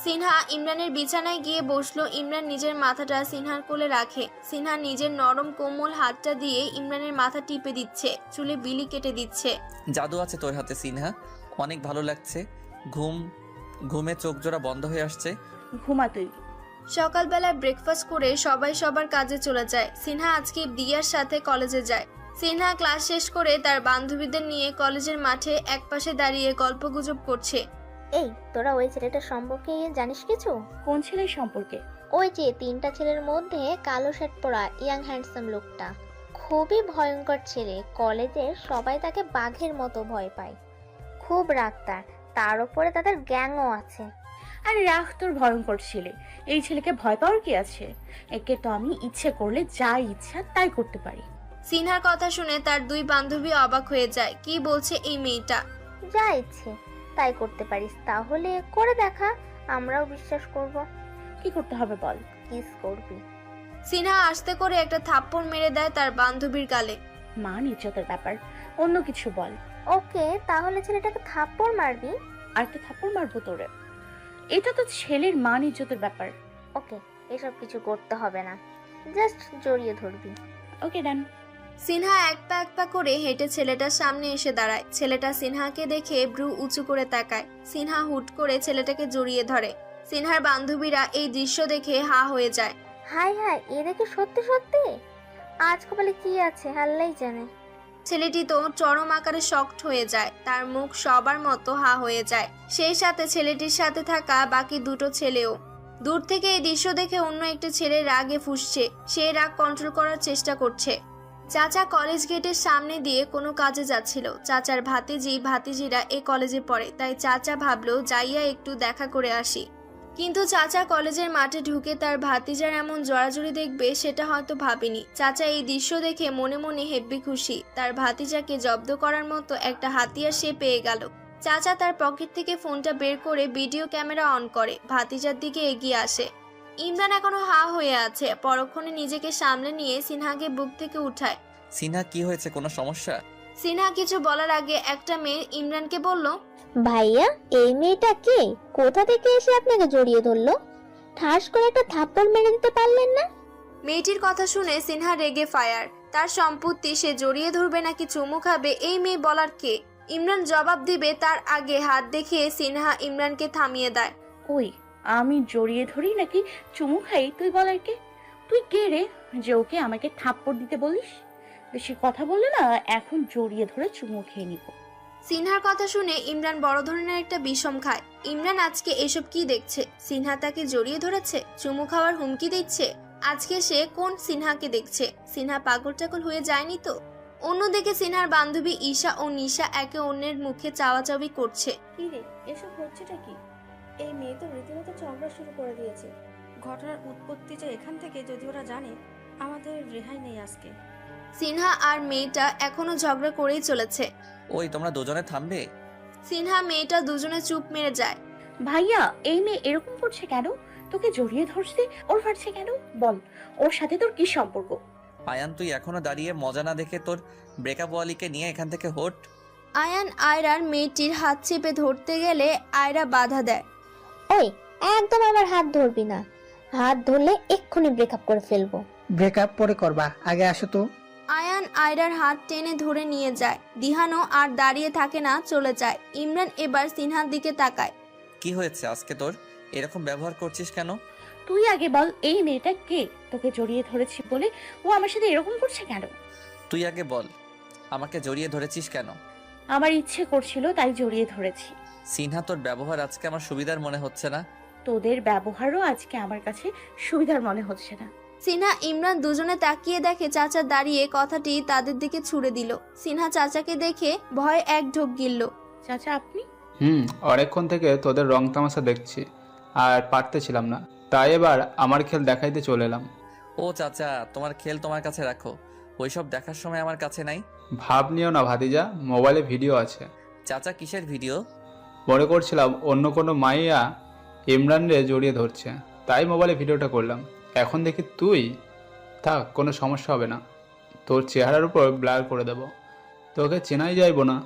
সিনহা ইমরানের বিছানায় গিয়ে বসলো। ইমরান নিজের মাথাটা সিনহার কোলে রাখে। সিনহা নিজের নরম কোমল হাতটা দিয়ে ইমরানের মাথা টিপে দিচ্ছে, চুলে বিলি কেটে দিচ্ছে। জাদু আছে তোর হাতে সিনহা, অনেক ভালো লাগছে। ঘুমে চোখ জোড়া বন্ধ হয়ে আসছে। ঘুমা তুই। সকালবেলায় ব্রেকফাস্ট করে সবাই সবার কাজে চলে যায়। সিনহা আজকে দিয়ার সাথে কলেজে যায়। সিনহা ক্লাস শেষ করে তার বান্ধবীদের নিয়ে কলেজের মাঠে একপাশে দাঁড়িয়ে গল্পগুজব করছে। এই তোরা ওই ছেলেটার সম্পর্কে জানিস কিছু? কোন ছেলের সম্পর্কে? ওই যে 3টা ছেলের মধ্যে কালো শার্ট পরা ইয়াং হ্যান্ডসাম লোকটা, খুবই ভয়ঙ্কর ছেলে। কলেজের সবাই তাকে বাঘের মতো ভয় পায়, খুব রাগ তার উপরে তাদের গ্যাংও আছে। আরে রাখ তোর ভয়ঙ্কর ছেলে, এই ছেলেকে ভয় পাওয়ার কি আছে? একে তো আমি ইচ্ছে করলে যা ইচ্ছা তাই করতে পারি। সিনহার কথা শুনে তার দুই বান্ধবী অবাক হয়ে যায়, কি বলছে এই মেয়েটা? যা ইচ্ছে তাই করতে পারিস, তাহলে করে দেখা, আমরাও বিশ্বাস করব। কি করতে হবে বল? কিস করবি। সিনহা আস্তে করে একটা থাপ্পড় মেরে দেয় তার বান্ধবীর গালে। মান ইজ্জতের ব্যাপার, অন্য কিছু বল। ওকে, তাহলে ছেলেটাকে থাপ্পড় মারবি? আর তো থাপ্পড় মারবো তোরে, এটা তো ছেলের মান ইজ্জতের ব্যাপার। ওকে, এসব কিছু করতে হবে না, জাস্ট জড়িয়ে ধরবি। ওকে ডান। সিনহা এক পা করে হেঁটে ছেলেটার সামনে এসে দাঁড়ায়। ছেলেটা সিনহাকে দেখে ভ্রু উঁচু করে তাকায়। সিনহা হুট করে ছেলেটাকে জড়িয়ে ধরে। সিনহার বান্ধবীরা এই দৃশ্য দেখে হা হয়ে যায়। হাই হাই, এ দেখে সত্যি সত্যি আজ কপালে কি আছে আল্লাহই জানে। ছেলেটি তো চরম আকারে শকড হয়ে যায়, তার মুখ সবার মতো হা হয়ে যায়, সেই সাথে ছেলেটির সাথে থাকা বাকি দুটো ছেলেও। দূর থেকে এই দৃশ্য দেখে অন্য একটি ছেলে রাগে ফুঁসছে, সে রাগ কন্ট্রোল করার চেষ্টা করছে। চাচা কলেজ গেটের সামনে দিয়ে কোনো কাজে যাচ্ছিল। চাচার ভাতিজিরা এই কলেজে পড়ে, তাই চাচা ভাবলো যাইয়া একটু দেখা করে আসি। কিন্তু চাচা কলেজের মাঠে ঢুকে তার ভাতিজার এমন জড়াজড়ি দেখবে সেটা হয়তো ভাবেনি। চাচা এই দৃশ্য দেখে মনে মনে হেব্বি খুশি, তার ভাতিজাকে জব্দ করার মতো একটা হাতিয়ার সে পেয়ে গেল। চাচা তার পকেট থেকে ফোনটা বের করে ভিডিও ক্যামেরা অন করে, ভাতিজার দিকে এগিয়ে আসে। ইমরান এখনো হা হয়ে আছে, পরক্ষণে নিজেকে সামলে নিয়ে সিনহাকে বুক থেকে উঠায়। সিনহা কি হয়েছে, কোনো সমস্যা? সিনহা কিছু বলার আগে একটা মেয়ে ইমরানকে বলল, ভাইয়া, এই মেয়েটা কে? কোথা থেকে এসে আপনাকে জড়িয়ে ধরলো? ঠাস করে একটা থাপ্পড় মেরে দিতে পারলেন না? মেয়েটির কথা শুনে সিনহা রেগে ফায়ার। তার সম্পত্তি সে জড়িয়ে ধরবে নাকি চুমু খাবে, এই মেয়ে বলার কে? ইমরান জবাব দিবে তার আগে হাত দেখিয়ে সিনহা ইমরানকে থামিয়ে দেয়। ওই, আমি জড়িয়ে ধরি নাকি চুমু খাই তুই বলার কে? তুই কে রে যে ওকে আমাকে থাপ্পড় দিতে বলিস? বেশি কথা বললে না এখন জড়িয়ে ধরে চুমু খেয়ে নিব। সিনহার কথা শুনে ইমরান বড় ধরনের একটা বিষম খায়। ইমরান আজকে এসব কি দেখছে? সিনহা তাকে জড়িয়ে ধরেছে, চুমু খাওয়ার হুমকি দিচ্ছে। আজকে সে কোন সিনহাকে দেখছে? সিনহা পাগল টাগল হয়ে যায়নি তো? অন্যদিকে সিনহার বান্ধবী ঈশা ও নিশা একে অন্যের মুখে চাওয়াচাওয়ি করছে। কি রে, এসব হচ্ছেটা কি? এই মেয়ে তো রীতিমতো ঝগড়া শুরু করে দিয়েছে। ঘটনার উৎপত্তি যে এখান থেকে যদি ওরা জানে, আমাদের রেহাই নেই আজকে। সিনহা আর মেয়েটা এখনো ঝগড়া করেই চলেছে। ওই তোমরা দুজনে থামবে? সিনহা মেয়েটা দুজনে চুপ মেরে যায়। ভাইয়া, এই মেয়ে এরকম করছে কেন? তোকে জড়িয়ে ধরছে, ওর ফাটছে কেন? বল, ওর সাথে তোর কি সম্পর্ক? আয়ান, তুই এখনো দাঁড়িয়ে মজা না দেখে তোর ব্রেকআপ ওয়ালিকে নিয়ে এখান থেকে হোট। আয়ান আয়রার মেয়েটির হাত চেপে ধরতে গেলে আয়রা বাধা দেয়। ওই, একদম আমার হাত ধরবি না, হাত ধরলে এক্ষুনি ব্রেকআপ করে ফেলবো। ব্রেকআপ পরে করবা, আগে আসো তো। আয়ান আয়রার হাত টেনে ধরে নিয়ে যায়। দিহানও আর দাঁড়িয়ে থাকে না, চলে যায়। ইমরান এবার সিনহার দিকে তাকায়। কি হয়েছে আজকে তোর? এরকম ব্যবহার করছিস কেন? তুই আগে বল, এই মেয়েটা কে? তোকে জড়িয়ে ধরেছি বলে ও আমার সাথে এরকম করছে কেন? তুই আগে বল, আমাকে জড়িয়ে ধরেছিস কেন? আমার ইচ্ছে করছিল তাই জড়িয়ে ধরেছি। সিনহা, তোর ব্যবহার আজকে আমার সুবিধার মনে হচ্ছে না। তোদের ব্যবহারও আজকে আমার কাছে সুবিধার মনে হচ্ছে না। সিনহা ইমরান দুজনে তাকিয়ে দেখে চাচা দাঁড়িয়ে কথাটি তাদের দিকে ছুড়ে দিল। সিনহা চাচাকে দেখে ভয় এক ঢোক গিলল। চাচা আপনি? অনেকক্ষণ থেকে তোদের রং তামাশা দেখছি আর পারতেছিলাম না, তাই এবার আমার খেল দেখাইতে চলে এলাম। ও চাচা, তোমার খেল তোমার কাছে রাখো, ওইসব দেখার সময় আমার কাছে নাই। ভাব নিও না ভাতিজা, মোবাইলে ভিডিও আছে। চাচা, কিসের ভিডিও? মনে করছিলাম অন্য কোনো মাইয়া ইমরানরে জড়িয়ে ধরছে, তাই মোবাইলে ভিডিওটা করলাম। এখন দেখি তুই, থাক, কোনো সমস্যা হবে না, তোর চেহারার উপর ব্লার করে দেব, তোকে চেনাই যাইব না।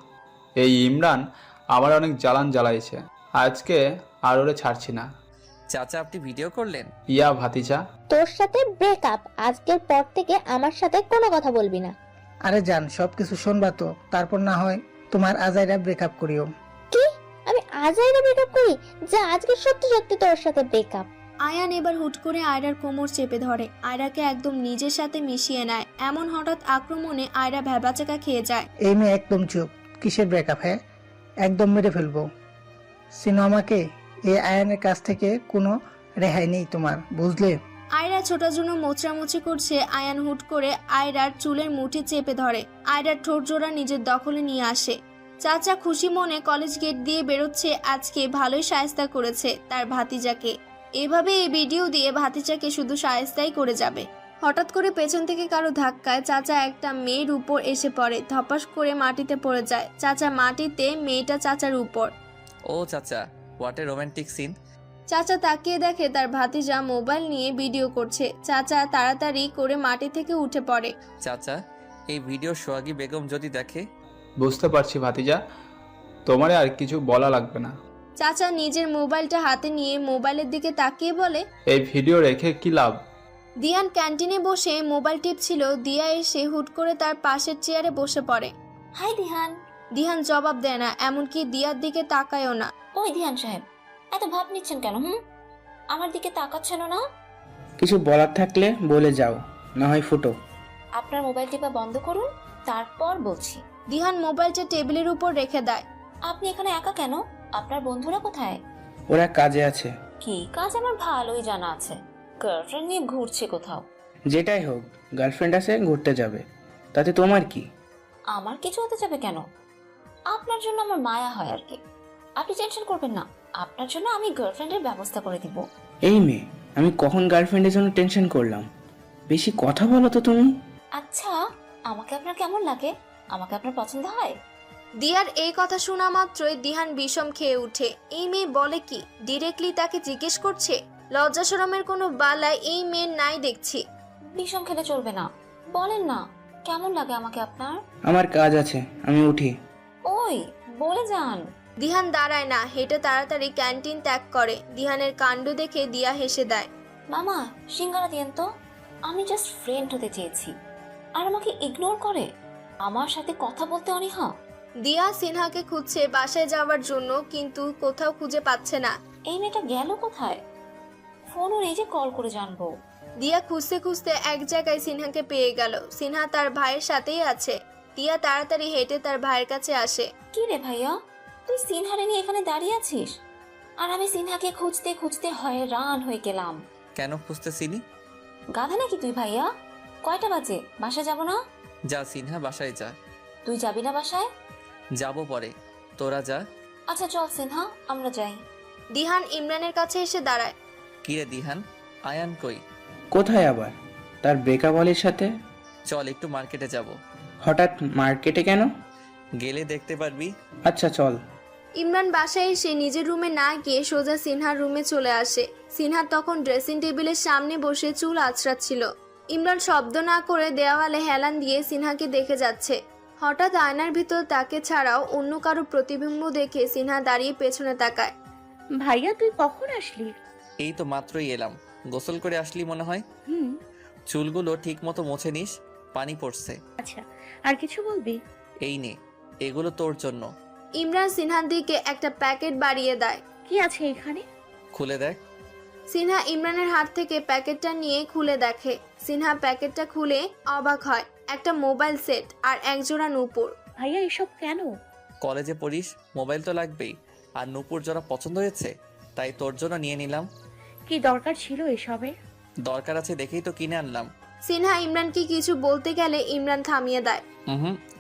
এই ইমরান আমার অনেক জ্বালাইছে, আজকে আর ওরে ছাড়ছি না। চাচা, আপনি ভিডিও করলেন? ইয়া ভাতিজা, তোর সাথে ব্রেকআপ, আজকের পর থেকে আমার সাথে কোনো কথা বলবি না। আরে জান, সবকিছু শুনবা তো, তারপর না হয় তোমার আজাইরা ব্রেকআপ করিও। কি? আমি আজাইরা ব্রেকআপ করি? যা, আজকে সত্যি সত্যি তোর সাথে ব্রেকআপ। আয়ান এবার হুট করে আয়রার কোমর চেপে ধরে, আয়রাকে একদম নিজের সাথে মিশিয়ে নেয়। এমন হঠাৎ আক্রমণে আয়রা ভ্যাবাচাকা খেয়ে যায়। এই মেয়ে একদম চুপ। কিসের ব্রেকআপ? হ্যাঁ, একদম মেরে ফেলবো। চিনো আমাকে? এই আয়ানের কাছ থেকে কোনো রেহাই নেই তোমার, বুঝলে? আয়রা ছোটার জন্য মোচড়ামুচি করছে। আয়ান হুট করে আয়রার চুলের মুঠি চেপে ধরে, আয়রার ঠোঁট জোড়া নিজের দখলে নিয়ে আসে। চাচা খুশি মনে কলেজ গেট দিয়ে বেরোচ্ছে। আজকে ভালোই শায়েস্তা করেছে তার ভাতিজাকে। এভাবে এই ভিডিও দিয়ে ভাতিজাকে শুধু শায়েস্তাই করে যাবে। হঠাৎ করে পেছন থেকে কারো ধাক্কায় চাচা একটা মেয়ের উপর এসে পড়ে, ধপাস করে মাটিতে পড়ে যায়। চাচা মাটিতে, মেয়েটা চাচার উপর। ও চাচা, হোয়াট এ রোমান্টিক সিন। চাচা তাকিয়ে দেখে তার ভাতিজা মোবাইল নিয়ে ভিডিও করছে। চাচা তাড়াতাড়ি করে মাটি থেকে উঠে পড়ে। চাচা, এই ভিডিও সোহাগী বেগম যদি দেখে? বুঝতে পারছি ভাতিজা, তোমারে আর কিছু বলা লাগবে না। চাচা নিজের মোবাইলটা হাতে নিয়ে মোবাইলের দিকে তাকিয়ে বলে, এই ভিডিও রেখে কি লাভ? দিয়ান ক্যান্টিনে বসে মোবাইল টিপছিল। দিয়া এসে হুট করে তার পাশের চেয়ারে বসে পড়ে। হাই দিহান। দিহান জবাব দেয় না, এমনকি দিয়ার দিকে তাকায়ও না। ওই দিহান সাহেব, এত ভাব নিচ্ছেন কেন? আমার দিকে তাকাচ্ছেন না? কিছু বলার থাকলে বলে যাও, না হয় ফুটো। আপনার মোবাইল টিপা বন্ধ করুন, তারপর বলছি। দিহান মোবাইলটা টেবিলের উপর রেখে দেয়। আপনি এখানে একা কেন? আপনার বন্ধুরা কোথায়? ওরা কাজে আছে। কি কাজ আমার ভালোই জানা আছে। গার্লফ্রেন্ড নিয়ে ঘুরছে কোথাও। যেটাই হোক, গার্লফ্রেন্ড আছে, ঘুরতে যাবে, তাতে তোমার কি? আমার কিছু হতে যাবে কেন? আপনার জন্য আমার মায়া হয় আর কি। আপনি টেনশন করবেন না, আপনার জন্য আমি গার্লফ্রেন্ডের ব্যবস্থা করে দিব। এই মেয়ে, আমি কখন গার্লফ্রেন্ডের জন্য টেনশন করলাম? বেশি কথা বলো তো তুমি। আচ্ছা, আমাকে আপনার কেমন লাগে? আমাকে আপনার পছন্দ হয়? দিয়ার এই কথা শোনা মাত্রই দিহান বিষম খেয়ে উঠে। এই মেয়ে বলে কি? ডিরেক্টলি তাকে জিজ্ঞেস করছে। লজ্জা শরমের কোনো বালাই এই মেয়ের নাই দেখছি। বিষম খেলে চলবে না, বলেন না কেমন লাগে আমাকে আপনার। আমার কাজ আছে, আমি উঠি। ওই বলে যান। দিহান দাঁড়ায় না, হেঁটে তাড়াতাড়ি ক্যান্টিন ত্যাগ করে। দিহানের কাণ্ড দেখে দিয়া হেসে দেয়। মামা সিঙ্গারা দিয়েন তো, আমি জাস্ট ফ্রেন্ড হতে চেয়েছি আর আমাকে ইগনোর করে। আমার সাথে কথা বলতে অনীহা। দিয়া সিনহাকে খুঁজছে বাসায় যাওয়ার জন্য, কিন্তু কোথাও খুঁজে পাচ্ছে না। এই মেয়েটা গেল কোথায়? ফোনও নেই যে কল করে জানবো। দিয়া খুঁজতে খুঁজতে এক জায়গায় সিনহাকে পেয়ে গেল। সিনহা তার ভাইয়ের সাথেই আছে। দিয়া তাড়াতাড়ি হেঁটে তার ভাইয়ের কাছে আসে। কি রে ভাইয়া, তুই সিনহারে নিয়ে এখানে দাঁড়িয়ে আছিস? আর আমি সিনহাকে খুঁজতে খুঁজতে হয়রান হয়ে গেলাম। কেন খুঁজতেছিলি? গাধা নাকি তুই ভাইয়া? কয়টা বাজে? বাসায় যাব না? যা সিনহা, বাসায় যা। তুই যাবি না বাসায়? যাবো পরে, তোরা যা। আচ্ছা চল সিনহা, আমরা যাই। দিহান ইমরানের কাছে এসে দাঁড়ায়। কিরে দিহান, আয়ান কই? কোথায় আবার? তার ব্রেকআপ হলের সাথে। চল একটু মার্কেটে যাব। হঠাৎ মার্কেটে কেন? গেলে দেখতে পারবি। আচ্ছা চল। ইমরান বাসায় এসে নিজের রুমে না গিয়ে সোজা সিনহার রুমে চলে আসে। সিনহা তখন ড্রেসিং টেবিলের সামনে বসে চুল আঁচড়াচ্ছিল। ইমরান শব্দ না করে দেওয়ালে হেলান দিয়ে সিনহাকে দেখে যাচ্ছে। হঠাৎ আয়নার ভিতর তাকে ছাড়াও অন্য কারো প্রতিবিম্ব দেখে সিনহা দাঁড়িয়ে পেছনে তাকায়। ভাইয়া তুই কখন আসলি? এই তো মাত্রই এলাম। গোসল করে আসলি মনে হয়। চুলগুলো ঠিক মতো মুছে নিস, পানি পড়ছে। আচ্ছা, আর কিছু বলবি? এই নে, এগুলো তোর জন্য। ইমরান সিনহার দিকে একটা প্যাকেট বাড়িয়ে দেয়। কি আছে এখানে? খুলে দেখ। সিনহা ইমরানের হাত থেকে প্যাকেটটা নিয়ে খুলে দেখে। সিনহা প্যাকেটটা খুলে অবাক হয়। একটা মোবাইল সেট আর একজোড়া নূপুর। ভাইয়া এসব কেন? কলেজে পড়িস, মোবাইল তো লাগবেই। আর নূপুর জোড়া পছন্দ হয়েছে, তাই তোর জন্য নিয়ে নিলাম। কি দরকার ছিল এসবের? দরকার আছে দেখেই তো কিনে আনলাম। সিনহা ইমরানকে কিছু বলতে গেলে ইমরান থামিয়ে দেয়।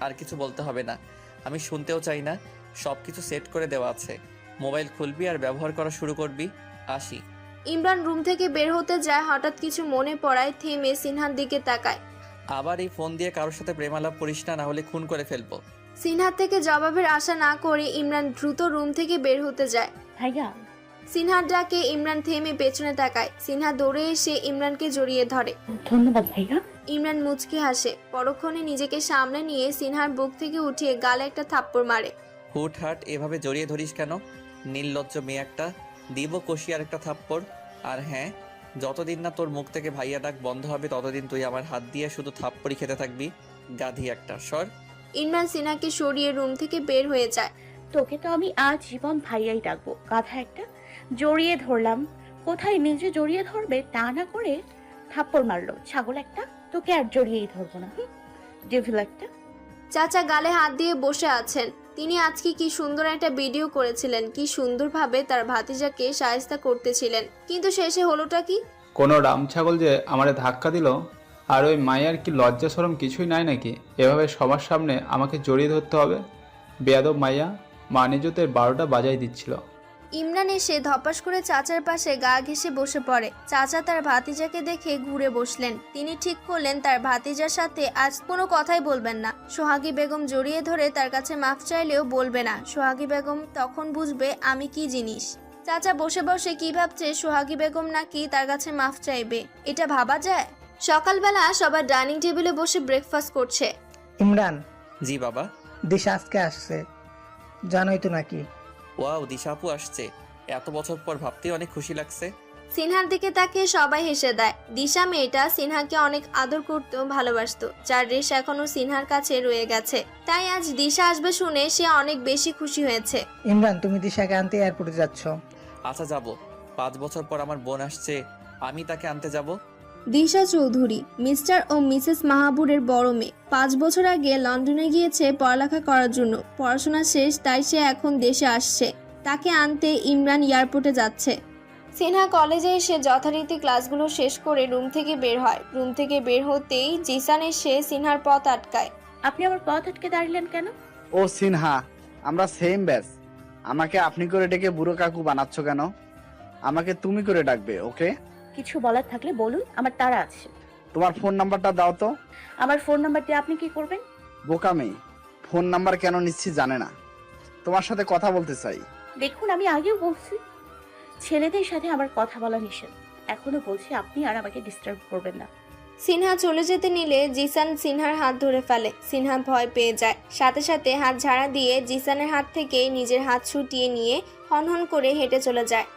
আর কিছু বলতে হবে না, আমি শুনতেও চাই না। সব কিছু সেট করে দেওয়া আছে। মোবাইল খুলবি আর ব্যবহার করা শুরু করবি। আসি। ইমরান রুম থেকে বের হতে যায়। হঠাৎ কিছু মনে পড়ায় থেমে সিনহার দিকে তাকায়। আবার এই ফোন দিয়ে কারোর সাথে প্রেমালাপ করিস না, হলে খুন করে ফেলবো। সিনহার থেকে জবাবের আশা না করে ইমরান দ্রুত রুম থেকে বের হতে যায়। ভাইয়া। সিনহার ডাকে ইমরান থেমে পেছনে তাকায়। সিনহা দৌড়ে এসে ইমরানকে জড়িয়ে ধরে। ধন্যবাদ ভাইয়া। ইমরান মুচকি হাসে। পরক্ষণে নিজেকে সামনে নিয়ে সিনহার বুক থেকে উঠিয়ে গালে একটা থাপ্পড় মারে। হুটহাট এভাবে জড়িয়ে ধরিস কেন? নির্লজ্জ মেয়ে একটা। দিব কষি আর একটা থাপ্পড়। আর হ্যাঁ, যতদিন না তোর মুখ থেকে ভাইয়া ডাক বন্ধ হবে ততদিন তুই আমার হাত দিয়ে শুধু থাপ্পড়ি খেতে থাকবি। গাধি একটা, সর। ইমরান সিনহাকে সরিয়ে রুম থেকে বের হয়ে যায়। তোকে তো আমি আজীবন ভাইয়াই ডাকবো, গাধা একটা। জড়িয়ে ধরলাম, কোথায় নিজে জড়িয়ে ধরবে তা না করে থাপ্পড় মারলো ছাগল একটা। তোকে আর জড়িয়েই ধরবো না, ডেভিল একটা। চাচা গালে হাত দিয়ে বসে আছেন। তিনি আজকে কি সুন্দর একটা ভিডিও করেছিলেন, কি সুন্দরভাবে তার ভাতিজাকে শায়েস্তা করতেছিলেন, কিন্তু শেষে হলোটা কি? কোনো রাম ছাগল যে আমারে ধাক্কা দিল। আর ওই মায়ের কি লজ্জা শরম কিছুই নাই নাকি এভাবে সবার সামনে আমাকে জড়িয়ে ধরতে হবে? বেয়াদব মাইয়া, মান ইজ্জতের 12টা বাজাই দিচ্ছিল। ইমরান এসে ধপাস করে চাচার পাশে গা ঘেঁষে বসে পড়ে। চাচা তার ভাতিজাকে দেখে ঘুরে বসলেন। তিনি ঠিক করলেন তার ভাতিজার সাথে আজ কোনো কথাই বলবেন না। সোহাগী বেগম জড়িয়ে ধরে তার কাছে মাফ চাইলেও বলবে না। সোহাগী বেগম তখন বুঝবে আমি কি জিনিস। চাচা বসে বসে কি ভাবছে, সোহাগী বেগম নাকি তার কাছে মাফ চাইবে, এটা ভাবা যায়? সকালবেলা সবার ডাইনিং টেবিলে বসে ব্রেকফাস্ট করছে। ইমরান, জি বাবা। দিশা আজকে আসছে, জানোই তো নাকি? ওয়াও, দিশা আপু আসছে, এত বছর পর ভাবতেই অনেক খুশি লাগছে। সিনহার দিকে তাকিয়ে সবাই হেসে দেয়। দিশা মেয়েটা সিনহাকে অনেক আদর করত, ভালোবাসতো, যার রেশ এখনো সিনহার কাছে রয়ে গেছে। তাই আজ দিশা আসবে শুনে সে অনেক বেশি খুশি হয়েছে। ইমরান, তুমি দিশাকে আনতে এয়ারপোর্টে যাচ্ছ? আচ্ছা যাব। 5 বছর পর আমার বোন আসছে, আমি তাকে আনতে যাব। দিশা চৌধুরী মিস্টার ও মিসেস মাহাবুরের বড় মেয়ে। 5 বছর আগে লন্ডনে গিয়েছে পড়ালেখা করার জন্য। পড়াশোনা শেষ, তাই সে এখন দেশে আসছে। তাকে আনতে ইমরান এয়ারপোর্টে যাচ্ছে। সিনহা কলেজে এসে যথারীতি ক্লাসগুলো শেষ করে রুম থেকে বের হয়। রুম থেকে বের হতেই জিসান এসে সিনহার পথ আটকায়। আপনি আমার পথ আটকে দাঁড়ালেন কেন? ও সিনহা, আমরা সেম ব্যাচ। আমাকে আপনি করে ডেকে বুড়ো কাকু বানাচ্ছ কেন? আমাকে তুমি করে ডাকবে, ওকে? কিছু বলার থাকলে বলুন, আমার তাড়া আছে। তোমার ফোন নাম্বারটা দাও তো। আমার ফোন নাম্বার দিয়ে আপনি কি করবেন? বোকা মেয়ে, ফোন নাম্বার কেন নিচ্ছি জানে না। তোমার সাথে কথা বলতে চাই। দেখুন, আমি আগেও বলছি ছেলেদের সাথে আমার কথা বলা নিষেধ। এখনো বলছি আপনি আর আমাকে ডিস্টার্ব করবেন না। সিনহা চলে যেতে নিলে জিসান সিনহার হাত ধরে ফেলে। সিনহা ভয় পেয়ে যায়, সাথে সাথে হাত ঝাড়া দিয়ে জিসানের হাত থেকে নিজের হাত ছুটিয়ে নিয়ে হনহন করে হেঁটে চলে যায়।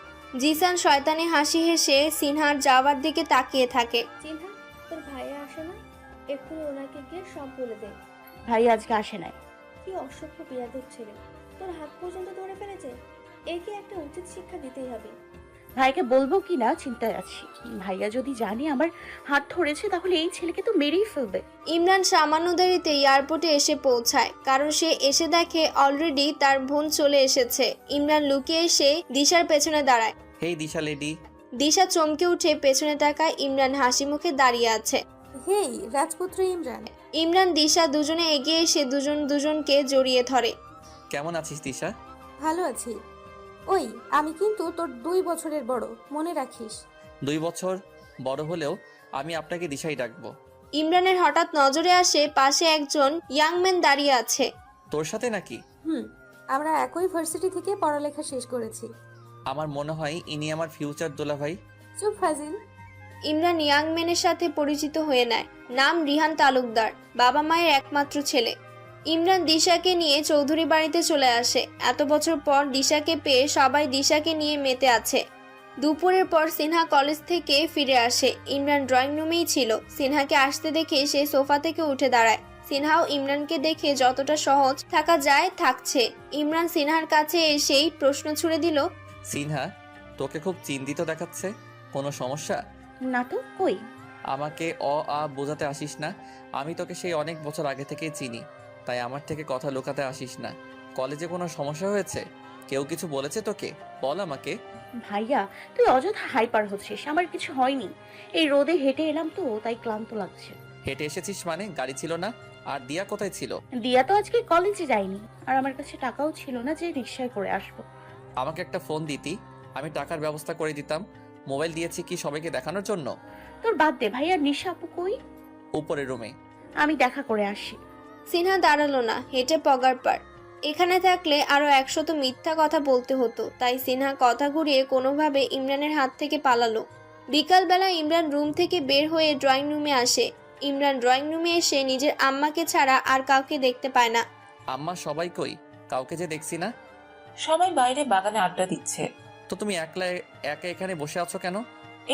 জিসান শয়তানি হাসি হেসে সিনহার যাওয়ার দিকে তাকিয়ে থাকে। চিন্তা, তোর ভাইয়া আসে না? এক্ষুনি ওনাকে গিয়ে সব বলে দে। ভাই আজকে আসে নাই। কি অসভ্য বিয়াদব ছেলে, তোর হাত পর্যন্ত ধরে ফেলেছে। একে একটা উচিত শিক্ষা দিতেই হবে। ভাইকে বলবো কি না চিন্তায় আছি। ভাইয়া যদি জানে আমার হাত ধরেছে তাহলে এই ছেলেকে তো মেরেই ফেলবে। ইমরান সামান্য দেরিতে এয়ারপোর্টে এসে পৌঁছায়, কারণ সে এসে দেখে অলরেডি তার বোন চলে এসেছে। ইমরান লুকিয়ে এসে দিশার পেছনে দাঁড়ায়। হেই দিশা লেডি। দিশা চমকে উঠে পেছনে তাকায়। ইমরান হাসি মুখে দাঁড়িয়ে আছে। হেই রাজপুত্র ইমরান। ইমরান দিশা দুজনে এগিয়ে এসে দুজনকে জড়িয়ে ধরে। কেমন আছিস দিশা? ভালো আছি। ওই, আমি কিন্তু তোর 2 বছরের বড়, মনে রাখিস। 2 বছর বড় হলেও আমি আপনাকে দিশাই ডাকবো। ইমরানের হঠাৎ নজরে আসে পাশে একজন ইয়াংম্যান দাঁড়িয়ে আছে। তোর সাথে নাকি? আমরা একই ভার্সিটি থেকে পড়ালেখা শেষ করেছি। আমার মনে হয় ইনি আমার ফিউচার দুলাভাই। চুপ ফাজিল। ইমরান ইয়াংম্যানের সাথে পরিচিত হয়ে নেয়। নাম রিহান তালুকদার, বাবা মায়ের একমাত্র ছেলে। ইমরান দিশাকে নিয়ে চৌধুরী বাড়িতে চলে আসে। এত বছর পর দিশাকে পেয়ে সবাই দিশাকে নিয়ে মেতে আছে। দুপুরের পর সিনহা কলেজ থেকে ফিরে আসে। ইমরান ড্রয়িং রুমেই ছিল। সিনহাকে আসতে দেখে সে সোফা থেকে উঠে দাঁড়ায়। সিনহাও ইমরানকে দেখে যতটা সহজ থাকা যায় থাকছে। ইমরান সিনহার কাছে এসেই প্রশ্ন ছুড়ে দিল, সিনহা, তোকে খুব চিন্তিত দেখাচ্ছে, কোনো সমস্যা? না তো, কই? আমাকে বোঝাতে আসিস না। আমি তোকে সেই অনেক বছর আগে থেকেই চিনি, তাই আমার থেকে কথা লুকাতে আসিস না। কলেজে কোনো সমস্যা হয়েছে? কেউ কিছু বলেছে তোকে? বল আমাকে। ভাইয়া, তুই অযথা হাইপার হচ্ছিস। আমার কিছু হয়নি। এই রোদে হেঁটে এলাম তো, তাই ক্লান্ত লাগছে। হেঁটে এসেছিস মানে? গাড়ি ছিল না? আর দিয়া কোথায় ছিল? দিয়া তো আজকে কলেজে যায়নি, আর আমার কাছে টাকাও ছিল না যে রিক্সায় করে আসবো। আমাকে একটা ফোন দিতি, আমি টাকার ব্যবস্থা করে দিতাম। মোবাইল দিয়েছি কি সবাইকে দেখানোর জন্য? তোর বাদ দে ভাইয়া। নিশা আপু কই? উপরের রুমে। আমি দেখা করে আসি। সিনহা দাঁড়ালো না, হেঁটে পগার পার। এখানে থাকলে আরো 100 মিথ্যা কথা বলতে হতো, তাই সিনহা কথা ঘুরিয়ে কোনোভাবে ইমরানের হাত থেকে পালালো। বিকালবেলা ইমরান রুম থেকে বের হয়ে ড্রয়িং রুমে আসে। ইমরান ড্রয়িং রুমে এসে নিজের আম্মাকে ছাড়া আর কাউকে দেখতে পায় না। আম্মা সবাই কই? কাউকে যে দেখছি না। সবাই বাইরে বাগানে আড্ডা দিচ্ছে। তো তুমি একা এখানে বসে আছো কেন?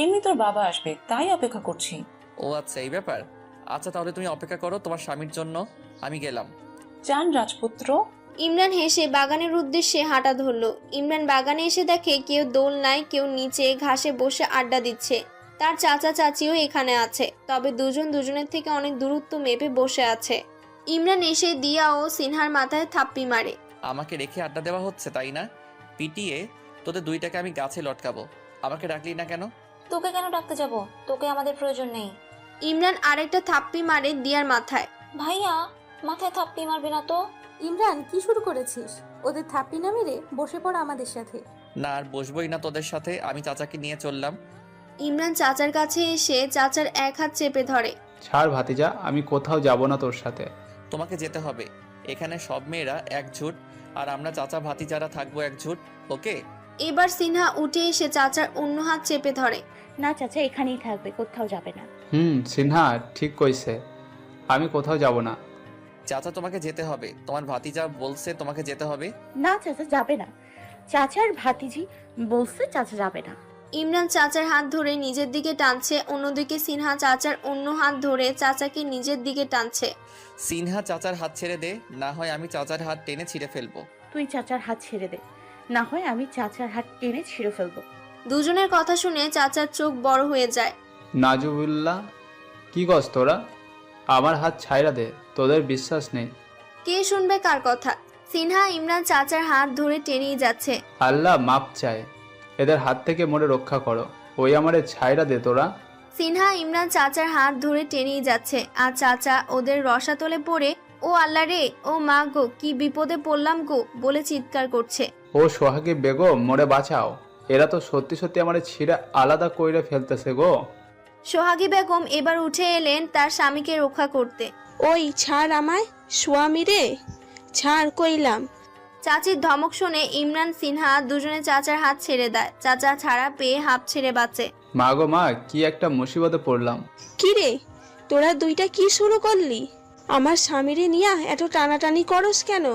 এমনি তোর বাবা আসবে, তাই অপেক্ষা করছি। ও আচ্ছা, এই ব্যাপার। আচ্ছা তাহলে তুমি অপেক্ষা করো তোমার স্বামীর জন্য, আমি গেলাম। যান রাজপুত্র। ইমরান হেসে বাগানের উদ্দেশ্যে হাঁটা ধরলো। ইমরান বাগানে এসে দেখে কেউ দোলনায়, কেউ নিচে ঘাসে বসে আড্ডা দিচ্ছে। তার চাচা চাচিও এখানে আছে, তবে দুজন দুজনের থেকে অনেক দূরত্ব মেপে বসে আছে। ইমরান এসে দিয়া ও সিনহার মাথায় থাপ্পি মারে। আমাকে রেখে আড্ডা দেওয়া হচ্ছে তাই না? পিটিয়ে তোদের দুইটাকে আমি গাছে লটকাবো। আমাকে ডাকলি না কেন? তোকে কেন ডাকতে যাব? তোকে আমাদের প্রয়োজন নেই। ইমরান আরেকটা থাপ্পি মারে দিয়ার মাথায়। ভাইয়া, মাথায় থাপ্পি মারবি না তো। ইমরান, কি শুরু করেছিস? ওদের থাপ্পি না মেরে বসে পড় আমাদের সাথে। না, আর বসবোই না তোদের সাথে। আমি চাচাকে নিয়ে চললাম। ইমরান চাচার কাছে এসে চাচার এক হাত চেপে ধরে। ছাড় ভাতিজা, আমি কোথাও যাব না তোর সাথে। তোমাকে যেতে হবে। এখানে সব মেয়েরা একজোট, আর আমরা চাচা ভাতিজারা থাকবো একজোট। ওকে? এবার সিনহা উঠে এসে চাচার অন্য হাত চেপে ধরে। না চাচা, এখানেই থাকবে, কোথাও যাবে না। সিনহা ঠিক কইছে, আমি কোথাও যাব না। চাচা তোমাকে যেতে হবে, তোমার ভাতিজা বলছে তোমাকে যেতে হবে। না চাচা যাবে না, চাচার ভাতিজি বলছে চাচা যাবে না। ইমরান চাচার হাত ধরে নিজের দিকে টানছে, অন্যদিকে সিনহা চাচার অন্য হাত ধরে চাচাকে নিজের দিকে টানছে। সিনহা চাচার হাত ছেড়ে দে, না হয় আমি চাচার হাত টেনে ছিঁড়ে ফেলবো। তুই চাচার হাত ছেড়ে দে, না হয় আমি চাচার হাত টেনে ছিঁড়ে ফেলবো। দুজনের কথা শুনে চাচার চোখ বড় হয়ে যায়। নাজুবুল্লাহ, কি কস তোরা? আমার হাত ছাইরা দে, তোদের বিশ্বাস নেই। কে শুনবে কার কথা? সিনহা ইমরান চাচার হাত ধরে টেনেই যাচ্ছে। আল্লাহ মাপ চায়, এদের হাত থেকে মোরে রক্ষা করো। ওই আমারে ছাইরা দে তোরা। সিনহা ইমরান চাচার হাত ধরে টেনেই যাচ্ছে, আর চাচা ওদের রসাতলে পড়ে ও আল্লাহ রে, ও মা গো, কি বিপদে পড়লাম গো বলে চিৎকার করছে। ও সোহাগী বেগম, মোরে বাঁচাও, এরা তো সত্যি সত্যি আমারে ছিঁড়ে আলাদা কইরে ফেলতেছে গো। সোহাগী বেগম এবার উঠে এলেন তার স্বামীকে রক্ষা করতে। ওই ছাড় আমায়, স্বামী রে, ছাড় কইলাম। চাচির ধমক শুনে ইমরান সিনহা দুজনে চাচার হাত ছেড়ে দেয়। চাচা ছাড়া পেয়ে হাঁপ ছেড়ে বাঁচে। মা গো মা, কি একটা মুসিবতে পড়লাম। কি রে, তোরা দুইটা কি শুরু করলি? আমার স্বামীরে নিয়া এত টানাটানি করস কেন?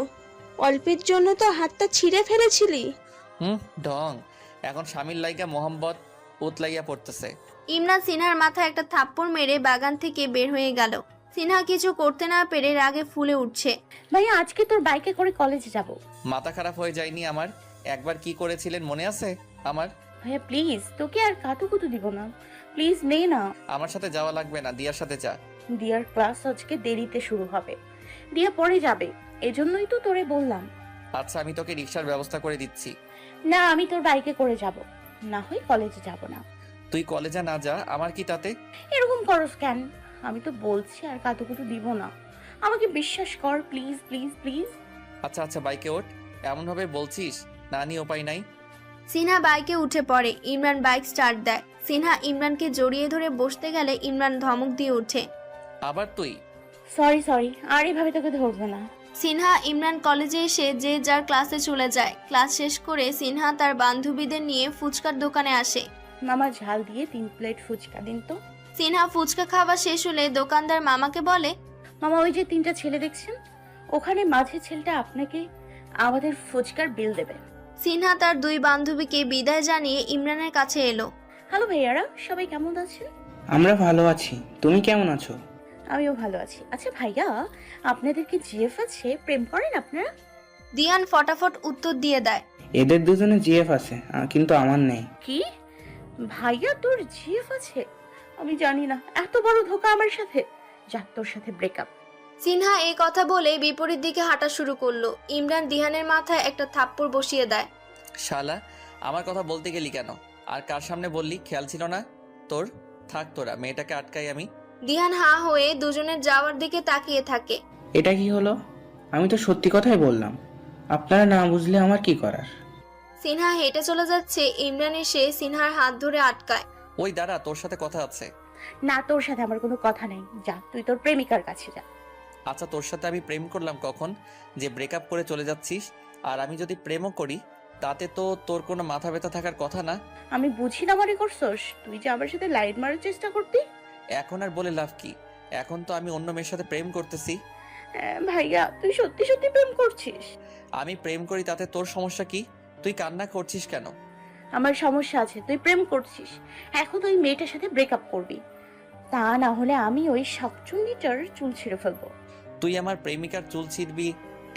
অল্পের জন্য তো হাতটা ছিঁড়ে ফেলেছিলি। ঢং, এখন স্বামীর লাইগা মোহাম্মদ উতলাইয়া পড়তেছে। ইমরান সিনহার মাথায় একটা থাপ্পড় মেরে বাগান থেকে বের হয়ে গেল। সিনহা কিছু করতে না পেরে রাগে ফুলে উঠছে। ভাইয়া, আজকে তোর বাইকে করে কলেজে যাব। মাথা খারাপ হয়ে যায়নি আমার? একবার কি করেছিলেন মনে আছে আমার? ভাইয়া প্লিজ, তোকে আর কাতুকুতু দিব না, প্লিজ নে না। আমার সাথে যাওয়া লাগবে না, দিয়ার সাথে যা। দিয়ার ক্লাস আজকে দেরিতে শুরু হবে, দিয়া পরে যাবে, এজন্যই তো তোরে বললাম। আচ্ছা, আমি তোকে রিকশার ব্যবস্থা করে দিচ্ছি। না, আমি তোর বাইকে করে যাব, না হয় কলেজে যাব না। তুই কলেজে না যা, আমার কি তাতে? এরকম করস কেন? আমি তো বলছি আর কাতুকুতু দিব না, আমাকে বিশ্বাস কর প্লিজ প্লিজ প্লিজ। আচ্ছা আচ্ছা, বাইকে ওঠ। এমন ভাবে বলছিস, না নিয়ে উপায় নাই। সিনহা বাইকে উঠে পড়ে। ইমরান বাইক স্টার্ট দেয়। সিনহা ইমরানকে জড়িয়ে ধরে বসতে গেলে ইমরান ধমক দিয়ে ওঠে। আবার তুই? সরি, আর এভাবে তোকে ধরবো না। সিনহা ইমরান কলেজে এসে যে যার ক্লাসে চলে যায়। ক্লাস শেষ করে সিনহা তার বান্ধবীদের নিয়ে ফুচকার দোকানে আসে। মামা, ঝাল দিয়ে 3 প্লেট ফুচকা দিন তো। সিনহা ফুচকা খাওয়া শেষ হলে দোকানদার মামাকে বলে, মামা, ওই যে 3টা ছেলে দেখছেন, ওখানে মাঝে ছেলেটা আপনাকে আমাদের ফুচকার বিল দেবে। সিনহা তার দুই বান্ধবীকে বিদায় জানিয়ে ইমরানের কাছে এলো। হ্যালো ভাইয়ারা, সবাই কেমন আছেন? আমরা ভালো আছি, তুমি কেমন আছো? আমিও ভালো আছি। আচ্ছা ভাইয়া, আপনাদের কি জিএফ আছে? প্রেম করেন আপনারা? দিয়ান ফটাফট উত্তর দিয়ে দেয়, এদের দুজনে জিএফ আছে, কিন্তু আমার নেই। কি ভাইয়া, তোর জিএফ আছে? আমি জানি না, এত বড় ধোকা আমার সাথে। যাক, তোর সাথে ব্রেকআপ। সিনহা এই কথা বলে বিপরীত দিকে হাঁটা শুরু করলো। ইমরান দিহানের মাথায় একটা থাপ্পড় বসিয়ে দেয়। শালা, আমার কথা বলতে গেলি কেন? আর কার সামনে বললি, খেয়াল ছিল না তোর? থাক তোরা, মেয়েটাকে আটকাই আমি। দিহান হা হয়ে দুজনের যাওয়ার দিকে তাকিয়ে থাকে। এটা কি হলো? আমি তো সত্যি কথাই বললাম, আপনারা না বুঝলে আমার কি করার। সিনহা হেঁটে চলে যাচ্ছে। ইমরান এসে সিনহার হাত ধরে আটকায়। ওই দাঁড়া, তোর সাথে কথা আছে। না, তোর সাথে আমার কোনো কথা নেই, যা তুই তোর প্রেমিকার কাছে যা। আচ্ছা, তোর সাথে আমি প্রেম করলাম কখন যে ব্রেকআপ করে চলে যাচ্ছিস? আর আমি যদি প্রেমও করি, তাতে তো তোর কোনো মাথা ব্যথা থাকার কথা না। আমি বুঝি না মনে করছস তুই যে আমার সাথে লাইট মারার চেষ্টা করতি? এখন আর বলে লাভ কি? এখন তো আমি অন্য মেয়ের সাথে প্রেম করতেছি। ভাইয়া, তুই সত্যি সত্যি প্রেম করছিস? আমি প্রেম করি, তাতে তোর সমস্যা কি? তুই কান্না করছিস কেন? আমার সমস্যা আছে, তুই প্রেম করছিস, এখন ওই মেয়েটার সাথে ব্রেকআপ করবি, তা না হলে আমি ওই শাকচুন্নিটার চুল ছিঁড়ে ফেলবো। তুই আমার প্রেমিকার চুল ছিঁড়বি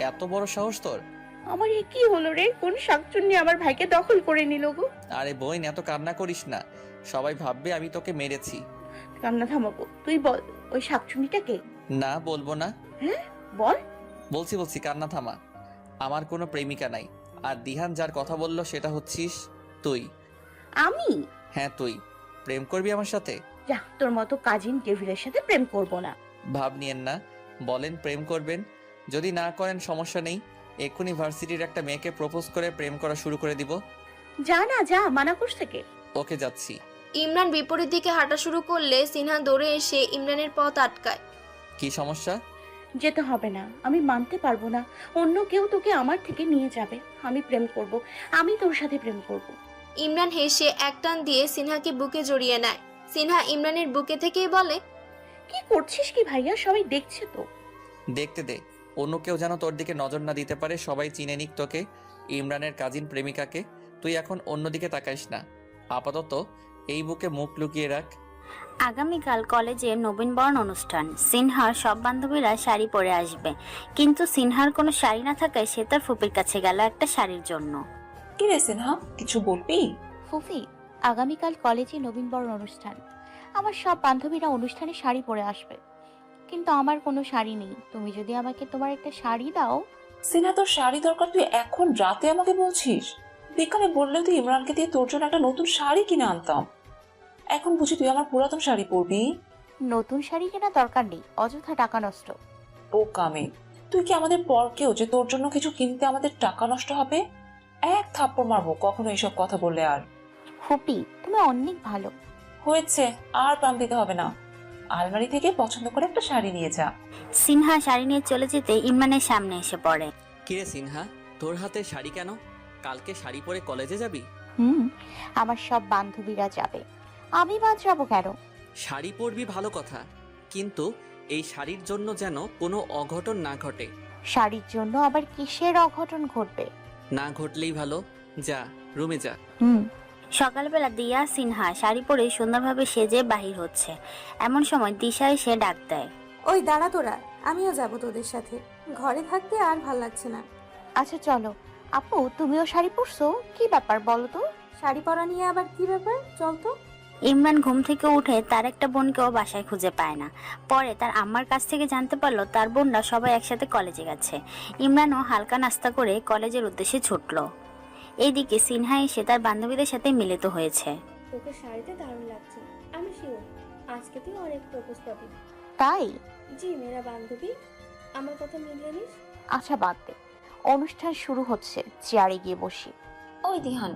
এত বড় সাহস তোর? আমার এ কি হলো রে? কোন শাকচুন্নি আমার ভাইকে দখল করে নিল গো? আরে বোন, এত কান্না করিস না, সবাই ভাববে আমি তোকে মেরেছি। কান্না থামাবো, তুই বল ওই শাকচুন্নিটা কে? না, বলবো না। হ্যাঁ বল। বলছি, কান্না থামা। আমার কোনো প্রেমিকা নাই, আর দিহান যার কথা বললো সেটা হচ্ছিস তুই। আমি? হ্যাঁ তুই। প্রেম করবি আমার সাথে? যা, তোর মতো কাজিন ডেভিলের সাথে প্রেম করব না। ভাব নিয়েন না, বলেন প্রেম করবেন। যদি না করেন সমস্যা নেই, এক্ষুনি ভার্সিটির একটা মেয়েকে প্রপোজ করে প্রেম করা শুরু করে দিব। যা না যা, মানা করছে কে? ওকে, যাচ্ছি। ইমরান বিপরীত দিকে হাঁটা শুরু করলে সিনহা দৌড়ে এসে ইমরানের পথ আটকায়। কি সমস্যা? যেতে হবে না, আমি মানতে পারবো না অন্য কেউ তোকে আমার থেকে নিয়ে যাবে। আমি প্রেম করব, আমি তোর সাথে প্রেম করব। ইমরান হেসে এক টান দিয়ে সিনহাকে বুকে জড়িয়ে নেয়। সিনহা ইমরানের বুকে থেকেই বলে, কি করছিস কি ভাইয়া? সবাই দেখছে তো। দেখতে দে, অন্য কেউ যেন তোর দিকে নজর না দিতে পারে, সবাই চিনে নিক তোকে, ইমরানের কাজিন প্রেমিকাকে। তুই এখন অন্যদিকে তাকাইস না, আপাতত এই বুকে মুখ লুকিয়ে রাখ। আগামীকাল কলেজে নবীনবরণ অনুষ্ঠান। সিনহার সব বান্ধবীরা শাড়ি পরে আসবে, কিন্তু সিনহার কোনো শাড়ি না থাকায় সে তার ফুপির কাছে গেল একটা শাড়ির জন্য। কি রে সিনহা, কিছু বলবি? ফুফি, আগামীকাল কলেজে নবীনবরণ অনুষ্ঠান। আমার সব বান্ধবীরা অনুষ্ঠানে শাড়ি পরে আসবে, কিন্তু আমার কোনো শাড়ি নেই। তুমি যদি আমাকে তোমার একটা শাড়ি দাও। সিনহা, তোর শাড়ি দরকার তুই এখন রাতে আমাকে বলছিস? বিকালে বললেও তুই ইমরানকে দিয়ে তোর জন্য একটা নতুন শাড়ি কিনে আনতাম। এখন বুঝি তুই আমার পুরাতন শাড়ি পরবি? নতুন শাড়ি কেনা দরকার নেই, অযথা টাকা নষ্ট। ও কামে, তুই কি আমাদের পর কেউ যে তোর জন্য কিছু কিনতে আমাদের টাকা নষ্ট হবে? এক থাপ্পড় মারবো কখনো এইসব কথা বললে। আর ফুপি, তুমি অনেক ভালো। হয়েছে, আর পাম দিতে হবে না। আলমারি থেকে পছন্দ করে একটা শাড়ি নিয়ে যা। সিনহা শাড়ি নিয়ে চলে যেতে ইমরানের সামনে এসে পড়ে। কিরে সিনহা, তোর হাতে শাড়ি কেন? কালকে শাড়ি পরে কলেজে যাবি? আমার সব বান্ধবীরা যাবে, আমি বাদ যাবো কেন? শাড়ি পরবি ভালো কথা, কিন্তু এই শাড়ির জন্য যেন কোনো অঘটন না ঘটে। শাড়ির জন্য আবার কিসের অঘটন ঘটবে? না ঘটলেই ভালো। যা, রুমে যা। সকালবেলা দিয়া সিনহা শাড়ি পরে সুন্দরভাবে সেজে বাহির হচ্ছে। এমন সময় দিশা এসে ডাক দেয়, ওই দাঁড়া তোরা, আমিও যাব তোদের সাথে। ঘরে থাকতে আর ভাল লাগছে না। আচ্ছা চলো। আপু, তুমিও শাড়ি পরছো? কি ব্যাপার বলো তো? শাড়ি পরা নিয়ে আবার কি ব্যাপার, চল তো। ইমরান ঘুম থেকে উঠে তার একটা বোনকেও বাসায় খুঁজে পায় না। পরে তার আম্মার কাছ থেকে জানতে পারলো তার বোনরা সবাই একসাথে কলেজে গেছে। ইমরানও হালকা নাস্তা করে কলেজের উদ্দেশ্যে ছুটলো। এইদিকে সিনহা এসে তার বান্ধবীদের সাথে মিলিত হয়েছে। তোকে শাড়িতে দারুণ লাগছে, আমি শিওর আজকে তুই অনেক প্রপোজ পাবি। তাই? জি মেরা বান্ধবী, আমার কথা মিলিয়ে নিস। আচ্ছা বাদ দে, অনুষ্ঠান শুরু হচ্ছে, চেয়ারে গিয়ে বসি। ওই দিহান,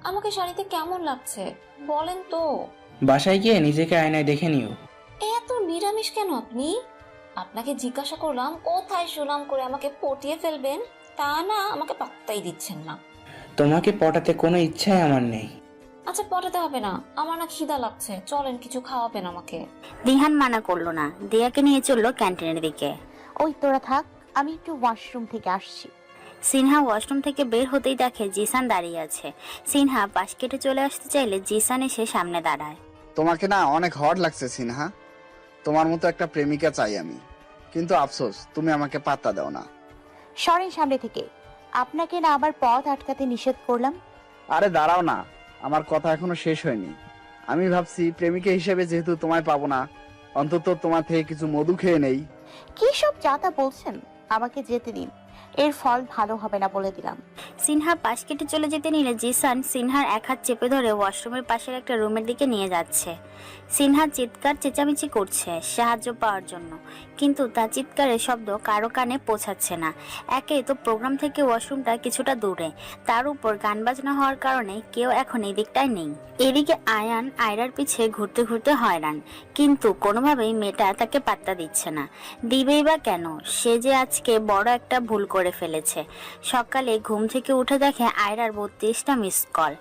আমাকে শাড়িতে কেমন লাগছে বলেন তো? বাসায় গিয়ে নিজেকে আয়নায় দেখে নিও। এত নিরামিষ কেন আপনি? আপনাকে জিজ্ঞাসা করলাম কোথায় সুনাম করে আমাকে পটিয়ে ফেলবেন, তা না আমাকে পাত্তাই দিচ্ছেন না। তোমাকে পটাতে কোনো ইচ্ছাই আমার নেই। আচ্ছা পটাতে হবে না, আমার না খিদা লাগছে, চলেন কিছু খাওয়াবেন আমাকে। দিহান মানা করলো না, দিয়াকে নিয়ে চললো ক্যান্টিনের দিকে। ওই তোরা থাক, আমি একটু ওয়াশরুম থেকে আসছি। সিনহা ওয়াশরুম থেকে বের হতেই দেখে জিসান দাঁড়িয়ে আছে। সিনহা পাশ কেটে চলে আসতে চাইলে জিসান এসে সামনে দাঁড়ায়। তোমাকে না অনেক হট লাগছে সিনহা, তোমার মতো একটা প্রেমিকা চাই আমি, কিন্তু আফসোস তুমি আমাকে পাত্তা দাও না। সরেন সামনে থেকে, আপনাকে না আবার পথ আটকাতে নিষেধ করলাম। আরে দাঁড়াও না, আমার কথা এখনো শেষ হয়নি। আমি ভাবছি প্রেমিকা হিসেবে যেহেতু তোমায় পাবো না, অন্তত তোমার থেকে কিছু মধু খেয়ে নেই। কি সব যাতা বলছেন? আমাকে যেতে দিন, এর ফল ভালো হবে না বলে দিলাম। সিনহা পাশ কেটে চলে যেতে নিলে জিসান সিনহার এক হাত চেপে ধরে ওয়াশরুমের পাশের একটা রুমের দিকে নিয়ে যাচ্ছে। সিনহা চিৎকার চেঁচামেচি করছে সাহায্য পাওয়ার জন্য, কিন্তু তার চিৎকারের শব্দ কারো কানে পৌঁছাচ্ছে না। একে তো প্রোগ্রাম থেকে ওয়াশরুমটা কিছুটা দূরে, তার উপর গান বাজনা হওয়ার কারণে কেউ এখন এই দিকটায় নেই। এদিকে আয়ান আয়রার পিছে ঘুরতে ঘুরতে হয়রান, কিন্তু কোনোভাবেই মেয়েটা তাকে পাত্তা দিচ্ছে না। দিবেই বা কেন? সে যে আজকে বড় একটা ভুল করে ফেলেছে। সকালে ঘুম থেকে উঠে দেখে আয়রার 32টা মিস কল,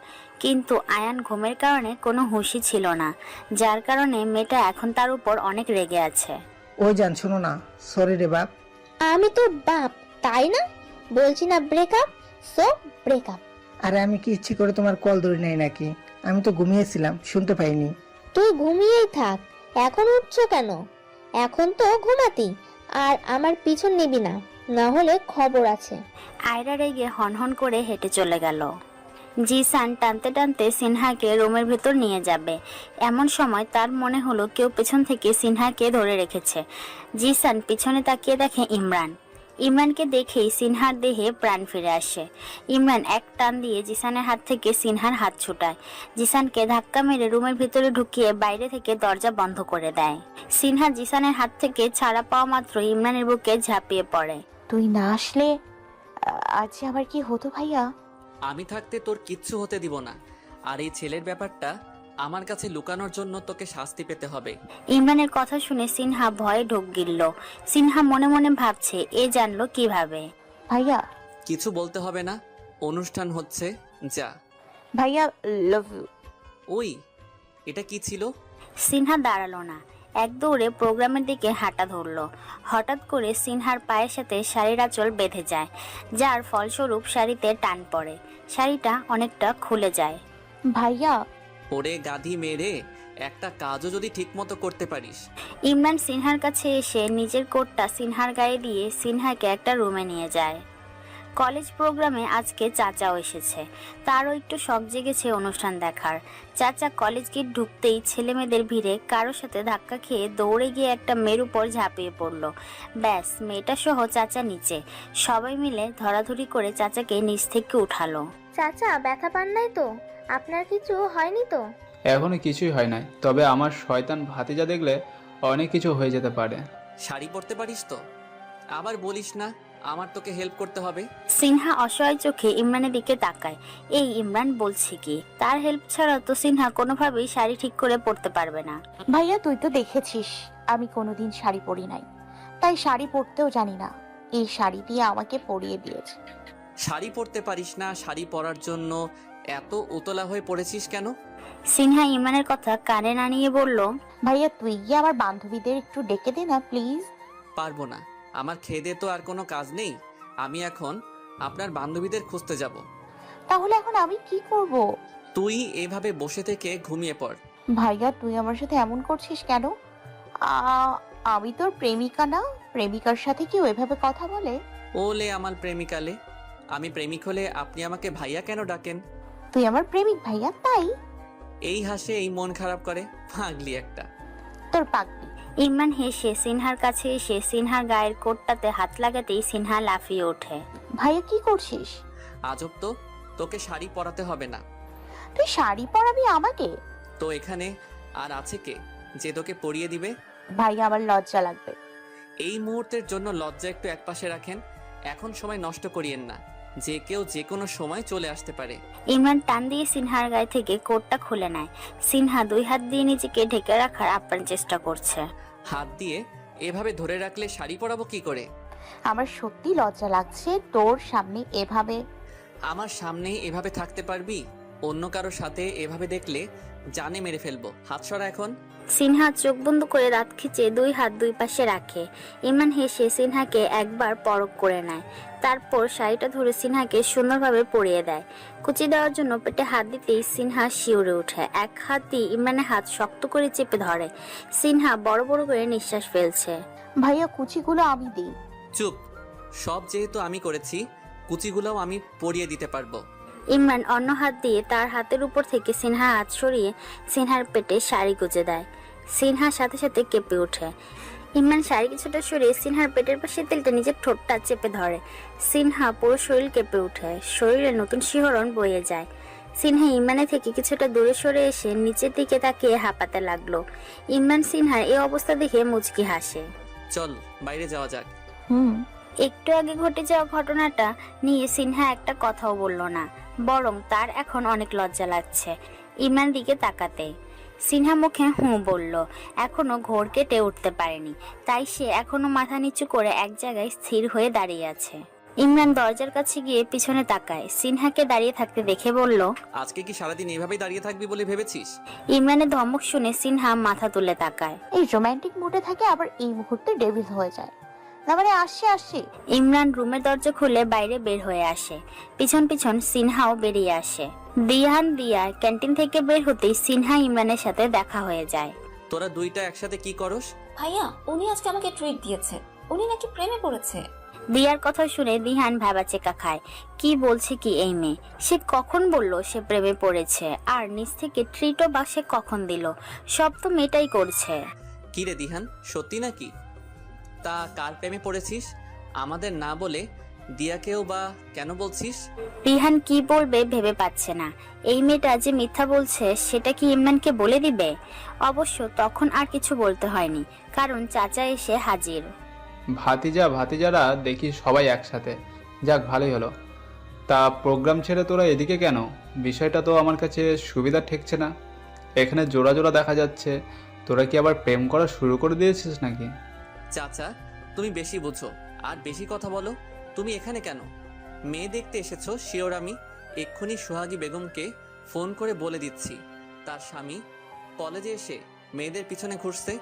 কিন্তু আয়ান ঘুমের কারণে কোনো হুঁশই ছিল না, যার কারণে মেয়েটা এখন তার উপর অনেক রেগে আছে। ওই জান শোনো না, সরি রে বাপ। আমি তো বাপ, তাই না? বলছি না ব্রেকআপ, সো ব্রেকআপ। আরে আমি কি ইচ্ছে করে তোমার কল ধরে নাই নাকি? আমি তো ঘুমিয়েছিলাম, শুনতে পাইনি। তুই ঘুমিয়েই থাক, এখন উঠছো কেন? এখন তো ঘুমাতি, আর আমার পিছন নিবি না। না হলে খবর আছে। আয়রা রেগে হনহন করে হেঁটে চলে গেল। জিসান টানতে টানতে সিনহাকে রুমের ভেতর নিয়ে যাবে, এমন সময় তার মনে হলো কেউ পেছন থেকে সিনহাকে ধরে রেখেছে। জিসান পিছনে তাকিয়ে দেখে ইমরান। ইমরানকে দেখেই সিনহার দেহে প্রাণ ফিরে আসে। ইমরান এক টান দিয়ে জিসানের হাত থেকে সিনহার হাত ছুটায়। জিসানকে ধাক্কা মেরে রুমের ভিতরে ঢুকিয়ে বাইরে থেকে দরজা বন্ধ করে দেয়। সিনহা জিসানের হাত থেকে ছাড়া পাওয়া মাত্র ইমরানের বুকে ঝাঁপিয়ে পড়ে। তুই না আসলে আজ আবার কি হতো ভাইয়া? আমি থাকতে তোর কিচ্ছু হতে দিব না, আর এই ছেলের ব্যাপারটা আমার কাছে লুকানোর জন্য তোকে শাস্তি পেতে হবে। ইমরানের কথা শুনে সিনহা ভয়ে ঢোক গিলল। সিনহা মনে মনে ভাবছে এ জানলো কিভাবে। ভাইয়া কিছু বলতে হবে না, অনুষ্ঠান হচ্ছে, যা। ভাইয়া লাভ ইউ। ওই এটা কি ছিল? সিনহা দাঁড়ালো না, এক দৌড়ে প্রোগ্রামের দিকে হাঁটা ধরলো। হঠাৎ করে সিনহার পায়ের সাথে শাড়ির আঁচল বেঁধে যায়, যার ফলস্বরূপ শাড়িতে টান পড়ে। শাড়িটা অনেকটা খুলে যায়। ভাইয়া ওরে গাধি মেরে, একটা কাজও যদি ঠিক মতো করতে পারিস। ইমরান সিনহার কাছে এসে নিজের কোটটা সিনহার গায়ে দিয়ে সিনহাকে একটা রুমে নিয়ে যায়। কলেজ প্রোগ্রামে আজকে চাচাও এসেছে, তারও একটু শখ জেগেছে অনুষ্ঠান দেখার। চাচা কলেজ গেট ঢুকতেই ছেলে মেয়েদের ভিড়ে কারোর সাথে ধাক্কা খেয়ে দৌড়ে গিয়ে একটা মেয়ের উপর ঝাঁপিয়ে পড়লো। ব্যাস, মেয়েটা সহ চাচা নিচে। সবাই মিলে ধরাধরি করে চাচাকে নিচ থেকে উঠালো। চাচা ব্যথা পান নাই তো? আপনার কিছু হয়নি তো? এখনো কিছুই হয় নাই, তবে আমার শয়তান ভাতিজা দেখলে অনেক কিছু হয়ে যেতে পারে। শাড়ি পরতে পারিস তো? আবার বলিস না আমার তোকে হেল্প করতে হবে। সিনহা অসহায় চোখে ইমরানের দিকে তাকায়। এই ইমরান বলছে কি, তার হেল্প ছাড়া তো সিনহা কোনোভাবেই শাড়ি ঠিক করে পরতে পারবে না। ভাইয়া তুই তো দেখেছিস আমি কোনোদিন শাড়ি পরি নাই, তাই শাড়ি পরতেও জানি না। এই শাড়ি দিয়ে আমাকে পরিয়ে দিয়েছে। শাড়ি পরতে পারিস না, শাড়ি পরার জন্য এত উতলা হয়ে পড়েছিস কেন? সিনহা ইমরানের কথা কানে না নিয়ে বলল, ভাইয়া তুই গিয়ে আমার বান্ধবীদের একটু ডেকে দে না প্লিজ। পারবো না, আমার খেদে তো আর কোনো কাজ নেই। আমি এখন আপনার বান্ধবীদের খুঁজতে যাব। তাহলে এখন আমি কি করব? তুই এভাবে বসে থেকে ঘুমিয়ে পড়। ভাইয়া তুই আমার সাথে এমন করছিস কেন? আমি তোর প্রেমিকা না? প্রেমিকার সাথে কি ওইভাবে কথা বলে? ওলে আমার প্রেমিকালে, আমি প্রেমিক হলে আপনি আমাকে ভাইয়া কেন ডাকেন? তুই আমার প্রেমিক ভাইয়া, তাই। এই হাসে এই মন খারাপ করে, পাগলি একটা। তোর পাগলি। ইমরান হেসে সিনহার কাছে এসে সিনহার গায়ের কোটটাতে হাত লাগাতেই সিনহা লাফিয়ে ওঠে। ভাইয়া কি করছিস? আজব তো, তোকে শাড়ি পরাতে হবে না। তুই শাড়ি পরাবি আমাকে? তো এখানে আর আছে কে যে তোকে পরিয়ে দিবে? ভাইয়া আমার লজ্জা লাগবে। এই মুহূর্তের জন্য লজ্জা একটু একপাশে রাখেন, এখন সময় নষ্ট করিয়েন না, যে কেউ যে কোনো সময় চলে আসতে পারে। ইমরান টান দিয়ে সিনহার গায়ে থেকে কোটটা খুলে নেয়। সিনহা দুই হাত দিয়ে নিজেকে ঢেকে রাখার আপ্রাণ চেষ্টা করছে। হাত দিয়ে এভাবে ধরে রাখলে শাড়ি পরাবো কি করে? আমার সত্যি লজ্জা লাগছে তোর সামনে এভাবে। আমার সামনে এভাবে থাকতে পারবি? অন্য কারোর সাথে এভাবে দেখলে জানে মেরে ফেলবো। হাত সরা এখন। সিনহা চোখ বন্ধ করে দাঁত খিচে দুই হাত দুই পাশে রাখে। ইমরান হেসে সিনহাকে একবার পরখ করে নেয়, তারপর শাড়িটা ধরে সিনহাকে সুন্দরভাবে পরিয়ে দেয়। কুচি দেওয়ার জন্য পেটে হাত দিতেই সিনহা শিউরে ওঠে। এক হাত দিয়ে ইমরানের হাত শক্ত করে চেপে ধরে। সিনহা বড় বড় করে নিঃশ্বাস ফেলছে। ভাইয়া কুচিগুলো আমি দিই। চুপ, সব যেহেতু আমি করেছি, কুচিগুলোও আমি পরিয়ে দিতে পারবো। ইমরান অন্য হাত দিয়ে তার হাতের উপর থেকে সিনহার হাত সরিয়ে সিনহার পেটে শাড়ি গুজে দেয়। সিনহার সাথে সাথে কেঁপে ওঠে। ইমরান শাড়ি কিছুটা সরিয়ে সিনহার পেটের পাশে তেলটা নিজের ঠোঁটটা চেপে ধরে। সিনহা পুরো শরীর কেঁপে ওঠে, শরীরে নতুন শিহরণ বয়ে যায়। সিনহা ইমরানের থেকে কিছুটা দূরে সরে এসে নিচের দিকে তাকিয়ে হাঁপাতে লাগলো। ইমরান সিনহার এই অবস্থা দেখে মুচকি হাসে। চল বাইরে যাওয়া যাক। একটু আগে ঘটে যাওয়া ঘটনাটা নিয়ে সিনহা একটা কথাও বলল না, বরং তার এখন অনেক লজ্জা লাগছে ইমরান দিকে তাকাতে। সিনহা মুখে হুঁ বলল। এখনো ঘোর কেটে উঠতে পারেনি, তাই সে এখনো মাথা নিচু করে এক জায়গায় স্থির হয়ে দাঁড়িয়ে আছে। ইমরান দরজার কাছে গিয়ে পিছনে তাকায়। সিনহাকে দাঁড়িয়ে থাকতে দেখে বলল, আজকে কি সারাদিন এভাবেই দাঁড়িয়ে থাকবি বলে ভেবেছিস? ইমরানের ধমক শুনে সিনহা মাথা তুলে তাকায়। এই রোমান্টিক মুডে থাকে আবার এই মুহূর্তে ডেভিল হয়ে যায়। না মানে আসছে। ইমরান রুমের দরজা খুলে বাইরে বের হয়ে আসে। পিছন পিছন সিনহাও বেরিয়ে আসে। দিয়া ক্যান্টিন থেকে বের হতেই সিনহা ইমরানের সাথে দেখা হয়ে যায়। তোরা দুইটা একসাথে কি করস? ভাইয়া উনি আজকে আমাকে ট্রিট দিয়েছে, উনি নাকি প্রেমে পড়েছে। দিয়ার কথা শুনে দিহান ভাবাচেকা খায়। কি বলছে কি এই মেয়ে? সে কখন বলল সে প্রেমে পড়েছে? আর নিচ থেকে ট্রিটও বা সে কখন দিল? সব তো মেয়েটাই করছে। কি রে দিহান, সত্যি নাকি? তা কার প্রেমে পড়েছিস আমাদের না বলে দিয়াকেও বা কেন বলছিস? দিহান কি বলবে ভেবে পাচ্ছে না। এই মেয়েটা যে মিথ্যা বলছে সেটা কি ইমরানকে বলে দিবে? অবশ্য তখন আর কিছু বলতে হয়নি, কারণ চাচা এসে হাজির। ভাতিজারা দেখি সবাই একসাথে, যাক ভালোই হলো। তা প্রোগ্রাম ছেড়ে তোরা এদিকে কেন? বিষয়টা তো আমার কাছে সুবিধা ঠেকছে না। এখানে জোড়া জোড়া দেখা যাচ্ছে, তোরা কি আবার প্রেম করা শুরু করে দিয়েছিস নাকি? চাচা, তুমি বেশি বুঝো আর বেশি কথা বলো। তুমি এখানে কেন? মেয়ে দেখতে এসেছো শিওর? আমি এক্ষুনি সোহাগী বেগমকে ফোন করে বলে দিচ্ছি তার স্বামী কলেজে এসে মেয়েদের পিছনে ঘুরছে।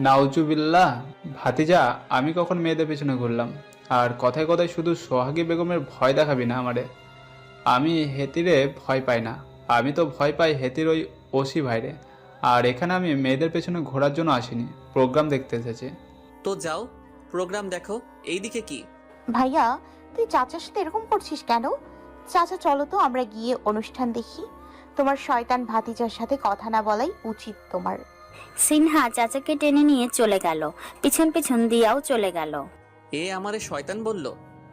নাউজুবিল্লাহ। ভাতিজা, আমি কখন মেয়েদের পিছনে ঘুরলাম? আর কথায় কথায় শুধু সোহাগী বেগমের ভয় দেখাবি না আমারে। আমি হেতিরে ভয় পাই না, আমি তো ভয় পাই হেতির ওই ওসি ভাইরে। আর এখানে আমি মেয়েদের পেছনে ঘোরার জন্য আসিনি, প্রোগ্রাম দেখতে এসেছি। তো যাও প্রোগ্রাম দেখো। এইদিকে কি? ভাইয়া, তুই চাচার সাথে এরকম করছিস কেন? চাচা চলো তো আমরা গিয়ে অনুষ্ঠান দেখি। তোমার শয়তান ভাতিজার সাথে কথা না বলাই উচিত তোমার। সিনহা চাচাকে টেনে নিয়ে চলে গেল, পিছন পিছন দিয়াও চলে গেল। এ আমারে শয়তান বলল,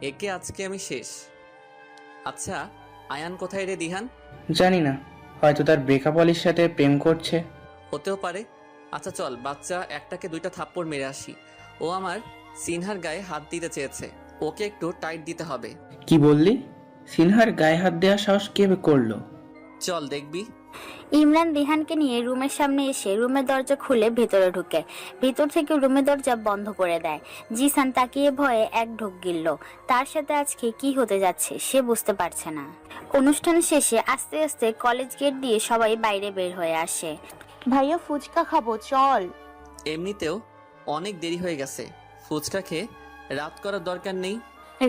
একে আজকে আমি শেষ। আচ্ছা আয়ান কোথায় রে দিহান? জানি না, হয়তো তার ব্রেকআপ অলির সাথে প্রেম করছে। হতেও পারে। আচ্ছা চল, বাচ্চা একটাকে 2টা থাপ্পড় মেরে আসি। ও আমার সিনহার গায়ে হাত দিতে চেয়েছে, ওকে একটু টাইট দিতে হবে। কি বললি? সিনহার গায়ে হাত দেওয়ার সাহস কে করলো? চল দেখবি। ইমরান দিহানকে নিয়ে রুমের সামনে এসে রুমের দরজা খুলে ভেতরে ঢুকে, ভিতর থেকে রুমের দরজা বন্ধ করে দেয়। জিসান তাকিয়ে ভয়ে এক ঢোক গিলল। তার সাথে আজকে কি হতে যাচ্ছে সে বুঝতে পারছে না। অনুষ্ঠান শেষে আস্তে আস্তে কলেজ গেট দিয়ে সবাই বাইরে বের হয়ে আসে। ভাইয়া ফুচকা খাবো, চল। এমনিতেও অনেক দেরি হয়ে গেছে, ফুচকা খেয়ে রাত করার দরকার নেই।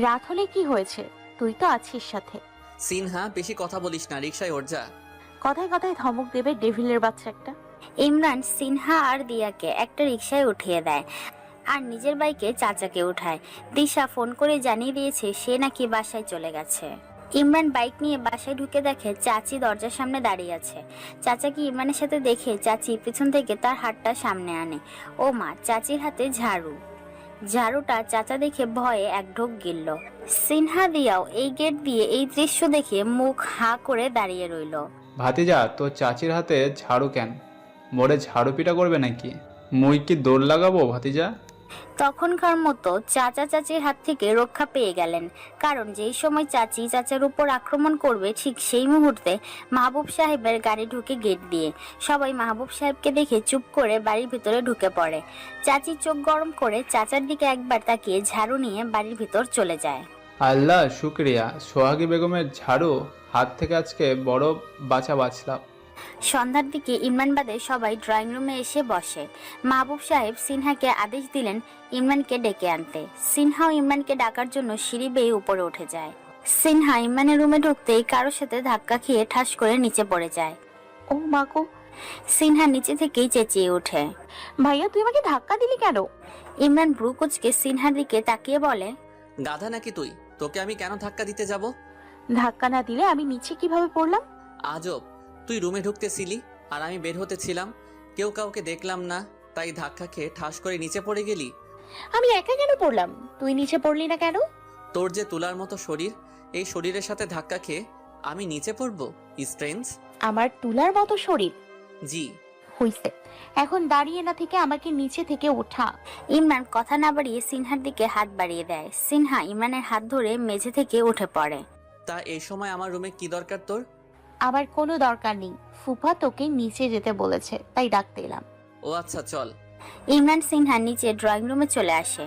রাত হলে কি হয়েছে, তুই তো আছিস সাথে। সিনহা বেশি কথা বলিস না, রিকশায় ওর যা। কথায় কথায় ধমক দেবে ডেভিলের বাচ্চা একটা। ইমরান সিনহা আর দিয়াকে একটা রিকশায় উঠিয়ে দেয় আর নিজের বাইকে চাচাকে উঠায়। দিশা ফোন করে জানিয়ে দিয়েছে সে নাকি বাসায় চলে গেছে। ইমরান বাইক নিয়ে বাসায় ঢুকে দেখে চাচি দরজার সামনে দাঁড়িয়ে আছে। চাচাকে ইমরানের সাথে দেখে চাচি পিছন থেকে তার হাতটা সামনে আনে। ও মা, চাচির হাতে ঝাড়ু। ঝাড়ুটা চাচা দেখে ভয়ে এক ঢোক গিলল। সিনহা দিয়াও এই গেট দিয়ে এই দৃশ্য দেখে মুখ হা করে দাঁড়িয়ে রইল। ভাতিজা, তোর চাচির হাতে ঝাড়ু কেন? মোড়ে ঝাড়ু পিটা করবে নাকি? মুই কি দৌড় লাগাবো ভাতিজা? তখনকার মতো চাচা চাচির হাত থেকে রক্ষা পেয়ে গেলেন, কারণ যেই সময় চাচি চাচার উপর আক্রমণ করবে ঠিক সেই মুহূর্তে মাহবুব সাহেবের গাড়ি ঢুকে গেট দিয়ে। সবাই মাহবুব সাহেবকে দেখে চুপ করে বাড়ির ভিতরে ঢুকে পড়ে। চাচি চোখ গরম করে চাচার দিকে একবার তাকিয়ে ঝাড়ু নিয়ে বাড়ির ভিতর চলে যায়। আল্লাহ শুক্রিয়া, সোহাগী বেগমের ঝাড়ু হাত থেকে আজকে বড় বাঁচলাম। সন্ধ্যার দিকে ইমরান বাদে সবাই ড্রয়িং রুমে এসে বসে। মাহবুব সাহেব সিনহাকে আদেশ দিলেন ইমরানকে ডেকে আনতে। সিনহাও ইমরানকে ডাকার জন্য সিঁড়ি বেয়ে উপরে উঠে যায়। সিনহা ইমরানের রুমে ঢুকতেই কারোর সাথে ধাক্কা খেয়ে ঠাস করে নিচে পড়ে যায়। ও মা গো! সিনহা নিচে থেকেই চেঁচিয়ে ওঠে, ভাইয়া তুই আমাকে ধাক্কা দিলি কেন? ইমরান ভ্রু কুঁচকে সিনহার দিকে তাকিয়ে বলে, গাধা নাকি তুই? তোকে আমি কেন ধাক্কা দিতে যাব? ধাক্কা না দিলে আমি নিচে কিভাবে পড়লাম? আজব, তুই রুমে ঢুকতেছিলি আর আমি বের হতেছিলাম, কেউ কাউকে দেখলাম না, তাই ধাক্কা খেয়ে ঠাস করে নিচে পড়ে গেলি। আমি একা কেন পড়লাম? তুই নিচে পড়লি না কেন? তোর যে তুলার মতো শরীর, এই শরীরের সাথে ধাক্কা খেয়ে আমি নিচে পড়বো? স্ট্রেঞ্জ। আমার তুলার মতো শরীর? জি হইছে, এখন দাঁড়িয়ে না থেকে আমাকে নিচে থেকে ওঠা। ইমরান কথা না বাড়িয়ে সিনহার দিকে হাত বাড়িয়ে দেয়। সিনহা ইমরানের হাত ধরে মেঝে থেকে উঠে পড়ে। তা এই সময় আমার রুমে কি দরকার তোর? আমার কোনো দরকার নেই, ফুফা তোকে নিচে যেতে বলেছে তাই ডাকতে এলাম। ও আচ্ছা চল। ইমরান সিনহা নিচে ড্রয়িং রুমে চলে আসে।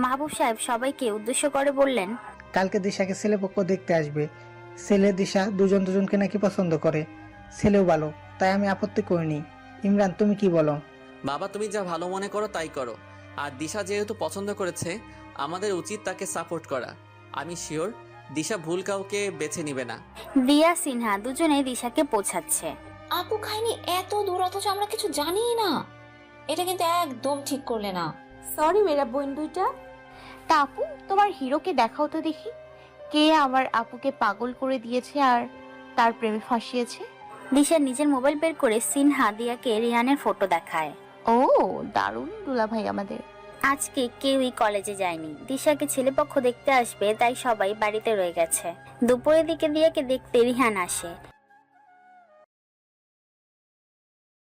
মাহবুব সাহেব সবাইকে উদ্দেশ্য করে বললেন, কালকে দিশাকে ছেলেপক্ষ দেখতে আসবে। ছেলে দিশা দুজনকে নাকি পছন্দ করে, ছেলেও ভালো, তাই আমি আপত্তি করিনি। ইমরান তুমি কি বলো? বাবা তুমি যা ভালো মনে করো তাই করো। আর দিশা যেহেতু পছন্দ করেছে, আমাদের উচিত তাকে সাপোর্ট করা। আমি শিওর দিশা ভুল কাউকে বেছে নিবে না। দিয়া সিনহা দুজনে দিশাকে পৌঁছাচ্ছে। আপু খাইনি এত দূর, অথচ আমরা কিছু জানি না। এটা কিন্তু একদম ঠিক করলে না। সরি মেরা বোন দুইটা। তা আপু, তোমার হিরোকে দেখাও তো দেখি, কে আমার আপুকে পাগল করে দিয়েছে আর তার প্রেমে ফাঁসিয়েছে। দিশা নিজের মোবাইল বের করে সিনহা দিয়াকে রিহানের ফটো দেখায়। ও দারুণ দুলাভাই আমাদের। আজকে কেউই কলেজে যায়নি, দিশাকে ছেলেপক্ষ দেখতে আসবে তাই সবাই বাড়িতে রয়ে গেছে। দুপুরের দিকে দিয়াকে দেখতে রিহান আসে।